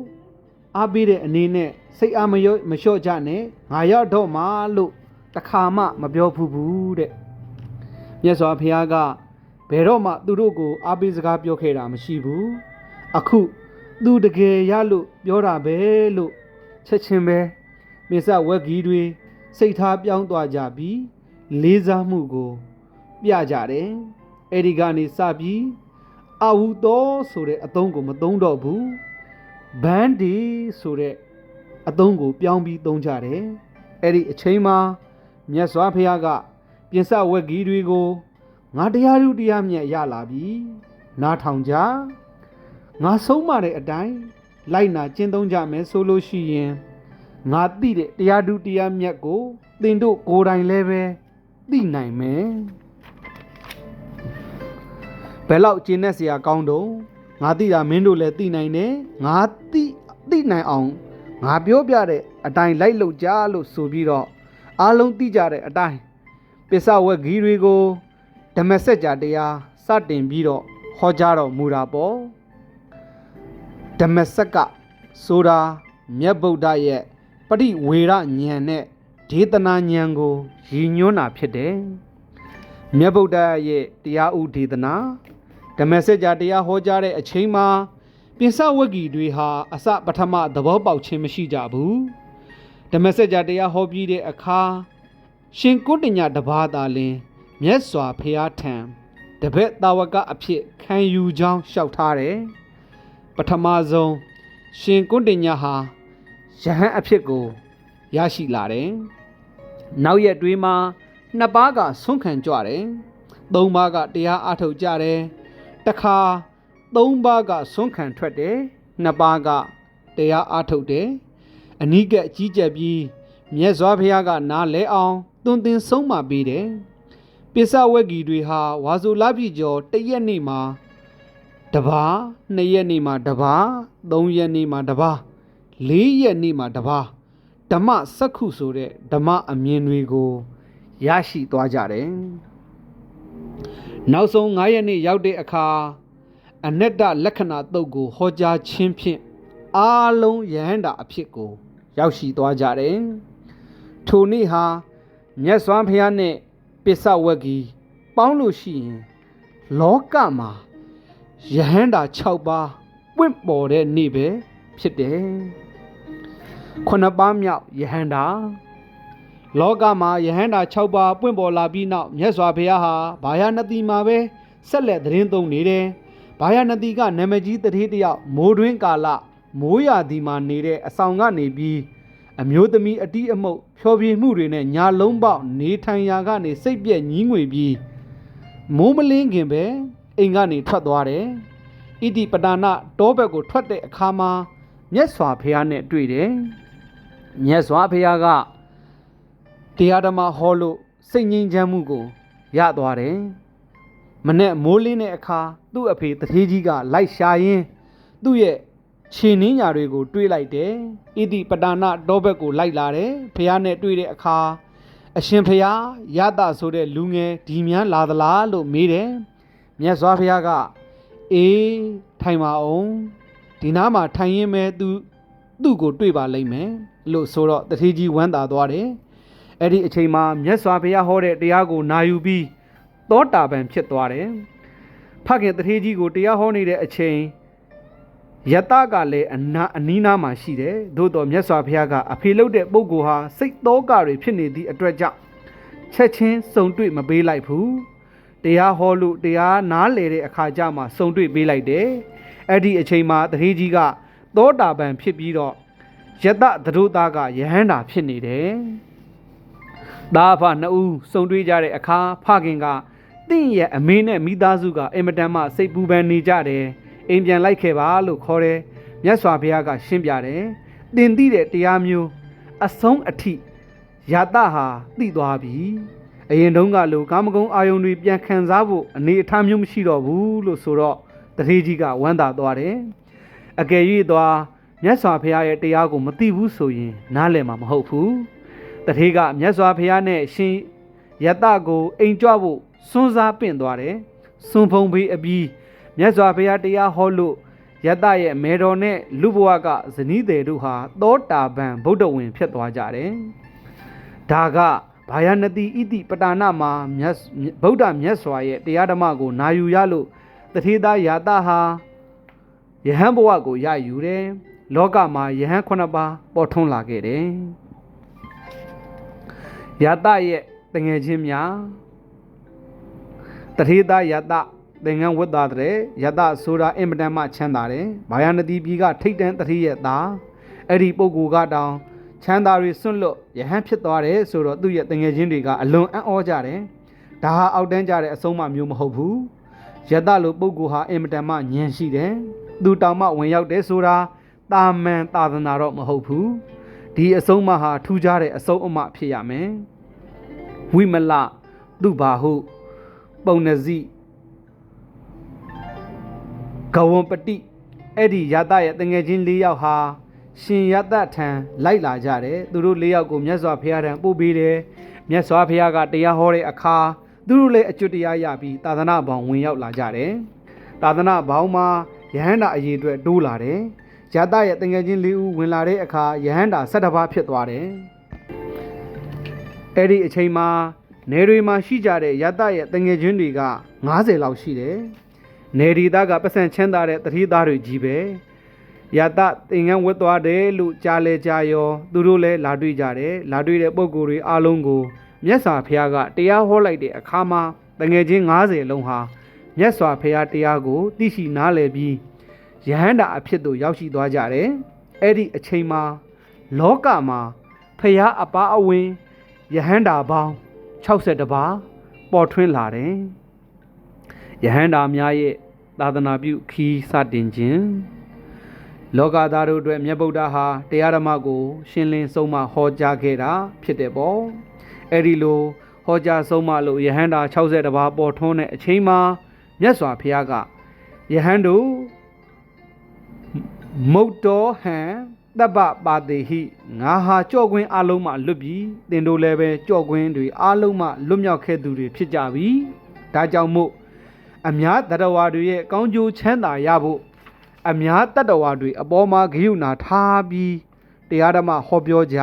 A: အားပေးတဲ့အနေနဲ့စိတ်အားမလျှော့ကြနဲ့ငါရောက်တော့မှလို့တခါမှမပြောဘူးတဲ့မြတ်စွာဘုရားကဘယ်တော့မှသူတို့ကိုအားပေးစကားပြောခဲ့တာမရှိဘူးအခုသူတကယ်ရလို့ပြောတာပဲလို့ချက်ချင်းပဲပိစဝက်ကြီးတွေစိတ်ထားပြောင်းသွားကြပြီးလေးစားမှုကိုပြကြတယ်အဲ့ဒီကနေစပြီးအာဟုသောဆိုတဲ့အသုံးကိုမသုံးတော့ဘူးဘန်းဒီဆိုတဲ့အသုံးကိုပြောင်းပြီးသုံးကြတယ်အဲ့ဒီအချိန်မှာ မြတ်စွာဘုရားကပြင်စဝက်ကြီးတွေကိုငါတရားဥတရားမြတ်ရလာပြီနားထောင်ကြငါဆုံးမတဲ့အတိုင်းလိုက်နာကျင့်သုံးကြမယ်ဆိုလို့ရှိရင်ငါသိတဲ့တရားဥတရားမြတ်ကိုသင်တို့ကိုယ်တိုင်လည်းပဲသိနိုင်မယ်ဘယ်လောက်ကျင့်တဲ့ဆရာကောင်းတော့ငါသိတာမင်းတို့လည်းသိနိုင်တယ်ငါသိနိုင်အောင်ငါပြောပြတဲ့အတိုင်းလိုက်လုပ်ကြလို့ဆိုပြီးတော့အားလုံးသိကြတဲ့အတိုင်းပစ္စဝက်ကြီးတွေကိုဓမ္မစကြာတရားစတင်ပြီးတော့ဟောကြားတော်မူတာပေါ့ဓမ္မစက်ကဆိုတာမြတ်ဗုဒ္ဓရဲ့ပရိဝေရဉာဏ်နဲ့ဒေသနာဉာဏ်ကိုရည်ညွှန်းတာဖြစ်တယ်မြတ်ဗုဒ္ဓရဲ့တရားဥဒေသနာဓမ္မစကြာတရားဟောကြားတဲ့အချိန်မှာပြင်စဝက်ကြီးတွေဟာအစပထမသဘောပေါက်ခြင်းမရှိကြဘူးဓမ္မစကြာတရားဟောပြီးတဲ့အခါရှင်ကုတ္တညတပါးသာလင်မြတ်စွာဘုရားထံတပည့်တာဝကအဖြစ်ခံယူကြောင်းလျှောက်ထားတယ်ပထမဆုံးရှင်ကုတ္တညဟာယဟန်အဖြစ်ကိုရရှိလာတယ်နောက်ရက်တွေမှာနှစ်ပါးကဆွန့်ခံကြတယ်သုံးပါးကတရားအားထုတ်ကြတယ်တခါသုံးပါးကဆွန့်ခံထွက်တယ်နှစ်ပါးကတရားအားထုတ်တယ်အနိကကြီးကြပ်ပြီးမြတ်စွာဘုရားကနားလဲအောင်သွန်သင်ဆုံးမပေးတယ်ပစ္စဝက်ကြီးတွေဟာဝါဆိုလပြည့်ကျော်တစ်ရက်နေ့မှာတပါးနှစ်ရက်နေ့မှာတပါးသုံးရက်နေ့မှာတပါးလေးရက်နေ့မှာတပါးဓမ္မစက္ခုဆိုတဲ့ဓမ္မအမြင်တွေကိုရရှိသွားကြတယ်နောက်ဆုံး9ရက်နေ့ရောက်တဲ့အခါအနတ္တလက္ခဏာတုတ်ကိုဟောကြားခြင်းဖြင့်အားလုံးယဟန္တာအဖြစ်ကိုရောက်ရှိသွားကြတယ်ထိုနေ့ဟာမြတ်စွာဘုရားနဲ့ပစ္စဝက်ကြီးပေါင်းလို့ရှိရင်လောကမှာယဟန္တာ6ပါးပွင့်ပေါ်တဲ့နေ့ပဲဖြစ်တယ်9ပါးမြောက်ယဟန္တာလောကမှာယဟန္တာ6ပါးပွင့်ပေါ်လာပြီးနောက်မြတ်စွာဘုရားဟာဘာယာနတိမှာပဲဆက်လက်သတင်းသုံးနေတယ်ဘာယာနတိကနာမကြီးတထေးတယောက်မိုးတွင်းကာလမိုးရာသီမှာနေတဲ့အဆောင်ကနေပြီးအမျိုးသမီးအတိအမုတ်ဖျော်ဖြေမှုတွေနဲ့ညာလုံးပေါက်နေထိုင်ရာကနေစိတ်ပြက်ညင်းငွေပြီးမိုးမလင်းခင်ပဲအိမ်ကနေထွက်သွားတယ်ဣတိပဒါနတောဘက်ကိုထွက်တဲ့အခါမှာမြတ်စွာဘုရားနဲ့တွေ့တယ်မြတ်စွာဘုရားကတရားဓမ္မဟောလို့စိတ်ငြိမ်းချမ်းမှုကိုရသွားတယ်မနဲ့မိုးလင်းတဲ့အခါသူ့အဖေတထေးကြီးကလိုက်ရှာရင်းသူ့ရဲ့ခြေနှင်းညာတွေကိုတွေးလိုက်တယ်ဣတိပဒါနတောဘက်ကိုလိုက်လာတယ်ဘုရားနဲ့တွေ့တဲ့အခါအရှင်ဘုရားယတဆိုတဲ့လူငယ်ဒီမြန်းလာသလားလို့မေးတယ်မြတ်စွာဘုရားကအေးထိုင်ပါအောင်ဒီနားမှာထိုင်ရင်းမဲ့သူ့ကိုတွေ့ပါလိမ့်မယ်လို့ဆိုတော့တထေးကြီးဝမ်းသာသွားတယ်အဲ့ဒီအချိန်မှာမြတ်စွာဘုရားဟောတဲ့တရားကိုနာယူပြီးသောတာပန်ဖြစ်သွားတယ်ဖခင်တထေးကြီးကိုတရားဟောနေတဲ့အချိန်ယတကလည်းအနီးနားမှာရှိတယ်သို့တော်မြတ်စွာဘုရားကအဖေလုပ်တဲ့ပုဂ္ဂိုလ်ဟာစိတ်သောကတွေဖြစ်နေသည့်အတွက်ကြောင့်ချက်ချင်းစုံတွေ့မပေးလိုက်ဘူးတရားဟောလို့တရားနားလေတဲ့အခါကျမှစုံတွေ့ပေးလိုက်တယ်အဲ့ဒီအချိန်မှာတထေးကြီးကသောတာပန်ဖြစ်ပြီးတော့ယတသရုသားကယဟန္တာဖြစ်နေတယ်သားဖနှစ်ဦးစုံတွေ့ကြတဲ့အခါဖခင်ကတင့်ရဲ့အမေနဲ့မိသားစုကအင်မတန်မှစိတ်ပူပန်နေကြတယ်အိမ်ပြန်လိုက်ခဲ့ပါလို့ခေါ်တယ်မြတ်စွာဘုရားကရှင်းပြတယ်သင်သိတဲ့တရားမျိုးအဆုံးအထိယတဟာသိသွားပြီအရင်တုန်းကလိုကာမဂုဏ်အာယုန်တွေပြန်ခံစားဖို့အနေအထားမျိုးမရှိတော့ဘူးလို့ဆိုတော့တထေးကြီးကဝမ်းသာသွားတယ်အကယ်၍သွားမြတ်စွာဘုရားရဲ့တရားကိုမသိဘူးဆိုရင်နားလည်မှာမဟုတ်ဘူးတထေးကမြတ်စွာဘုရားနဲ့ရှင်ယတကိုအိမ်ကြွဖို့စွန့်စားပင့်သွားတယ်စွန့်ဖုံးပေးအပြီးမြတ်စွာဘုရားတရားဟောလို့ယတရဲ့မေတော်နဲ့လူဘဝကဇနီးသည်တို့ဟာသောတာပန်ဗုဒ္ဓဝင်ဖြစ်သွားကြတယ်ဒါကဘာယာနတိဣတိပတာဏမှာဗုဒ္ဓမြတ်စွာရဲ့တရားဓမ္မကိုနာယူရလို့တထေးသားယတဟာယဟန်ဘဝကိုရယူတယ်လောကမှာယဟန်9ပါးပေါ်ထွန်းလာခဲ့တယ်ယတရဲ့တငယ်ချင်းများတထေးသားယတသင်္ကန်းဝတ်သားတဲ့ယတဆိုတာအင်မတန်မှချမ်းသာတယ်ဘာယာနတိပြည်ကထိတ်တန်းတထေးရဲ့သားအဲ့ဒီပုဂ္ဂိုလ်ကတောင် ချမ်းသာတွေစွန့်လွတ်ယဟန်ဖြစ်သွားတယ်ဆိုတော့သူ့ရဲ့တငယ်ချင်းတွေကအလွန်အံ့ဩကြတယ်ဒါဟာအောက်တန်းကြတဲ့အဆုံးအမမျိုးမဟုတ်ဘူးယတလိုပုဂ္ဂိုလ်ဟာအင်မတန်မှဉာဏ်ရှိတယ်သူတောင်မှဝင်ရောက်တယ်ဆိုတာတာမန်သာသနာတော့မဟုတ်ဘူးဒီအဆုံးအမဟာထူးခြားတဲ့အဆုံးအမဖြစ်ရမယ်ဝိမလသူဘာဟုပုံနစီဂဝံပတိအဲ့ဒီယတရဲ့တငယ်ချင်း၄ယောက်ဟာရှင်ယတထံလိုက်လာကြတယ်သူတို့၄ယောက်ကိုမြတ်စွာဘုရားထံပို့ပေးတယ်မြတ်စွာဘုရားကတရားဟောတဲ့အခါသူတို့လည်းအကျွတ်တရားရပြီးသာသနာ့ဘောင်ဝင်ရောက်လာကြတယ်သာသနာ့ဘောင်မှာယဟန္တာအရေးအတွက်တိုးလာတယ်ယတရဲ့တငယ်ချင်း၄ဦးဝင်လာတဲ့အခါယဟန္တာ၁၁ပါးဖြစ်သွားတယ်အဲ့ဒီအချိန်မှာနေတွေမှာရှိကြတဲ့ယတရဲ့တငယ်ချင်းတွေက90လောက်ရှိတယ်နေဒီသားကပတ်စံချမ်းသာတဲ့တတိသားတွေကြီးပဲယတသင်္ကန်းဝတ်သွားတယ်လို့ကြားလဲကြားရောသူတို့လည်းလာတွေ့ကြတယ်လာတွေ့တဲ့ပုံကိုယ်တွေအားလုံးကိုမြတ်စွာဘုရားကတရားဟောလိုက်တဲ့အခါမှာတငယ်ချင်း90လုံးဟာမြတ်စွာဘုရားတရားကိုသိရှိနားလည်ပြီးယဟန္တာအဖြစ်သို့ရောက်ရှိသွားကြတယ်အဲ့ဒီအချိန်မှာလောကမှာဘုရားအပါအဝင်ယဟန္တာပေါင်း62ပါးပေါ်ထွန်းလာတယ်ယဟန္တာများရဲ့သာသနာပြုခီးစတင်ခြင်းလောကသားတို့အတွက်မြတ်ဗုဒ္ဓဟာတရားဓမ္မကိုရှင်းလင်းဆုံးမဟောကြားခဲ့တာဖြစ်တယ်ပေါ့အဲ့ဒီလိုဟောကြားဆုံးမလို့ယဟန္တာ62ပါးပေါ်ထွန်းတဲ့အချိန်မှာမြတ်စွာဘုရားကယဟန်တို့မုတ်တော်ဟံတပ္ပပါတိဟိငါဟာကြော့ကွင်းအလုံးမှလွတ်ပြီသင်တို့လည်းပဲကြော့ကွင်းတွေအလုံးမှလွတ်မြောက်ခဲ့သူတွေဖြစ်ကြပြီဒါကြောင့်မို့အများတတဝါတွေရဲ့ကောင်းကျိုးချမ်းသာရဖို့အများတတဝါတွေအပေါ်မှာဂရုဏာထားပြီးတရားဓမ္မဟောပြောကြ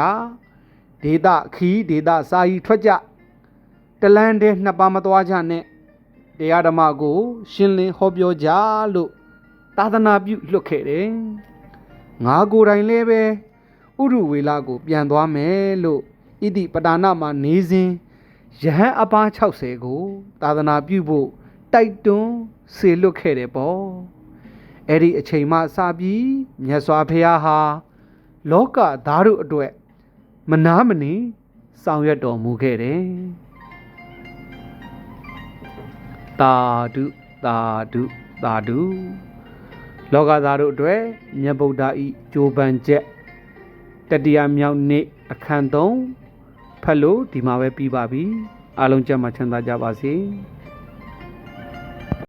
A: ဒေတာခီးဒေတာစာရီထွက်ကြတလန်းတဲ့နှစ်ပါးမသွားကြနဲ့တရားဓမ္မကိုရှင်းလင်းဟောပြောကြလို့သာသနာပြုလွတ်ခဲ့တယ်ငါကိုယ်တိုင်လည်းပဲဥရုဝေလကိုပြန်သွားမယ်လို့ဣတိပဒါနမှာနေစဉ်ယဟန်အပါ60ကိုသာသနာပြုဖို့တိုက်တွန်းစေလွတ်ခဲ့တယ်ပေါ့အဲ့ဒီအချိန်မှစပြီးမြတ်စွာဘုရားဟာလောကသားတို့အတွက်မနာမနေဆောင်ရွက်တော်မူခဲ့တယ်တာဓုတာဓုတာဓုလောကသားတို့အတွက်မြတ်ဗုဒ္ဓဤကြိုးပမ်းချက်တတိယမြောက်နေ့အခန်း3ဖတ်လို့ဒီမှာပဲပြီးပါပြီအားလုံးကြမှာချမ်းသာကြပါစေ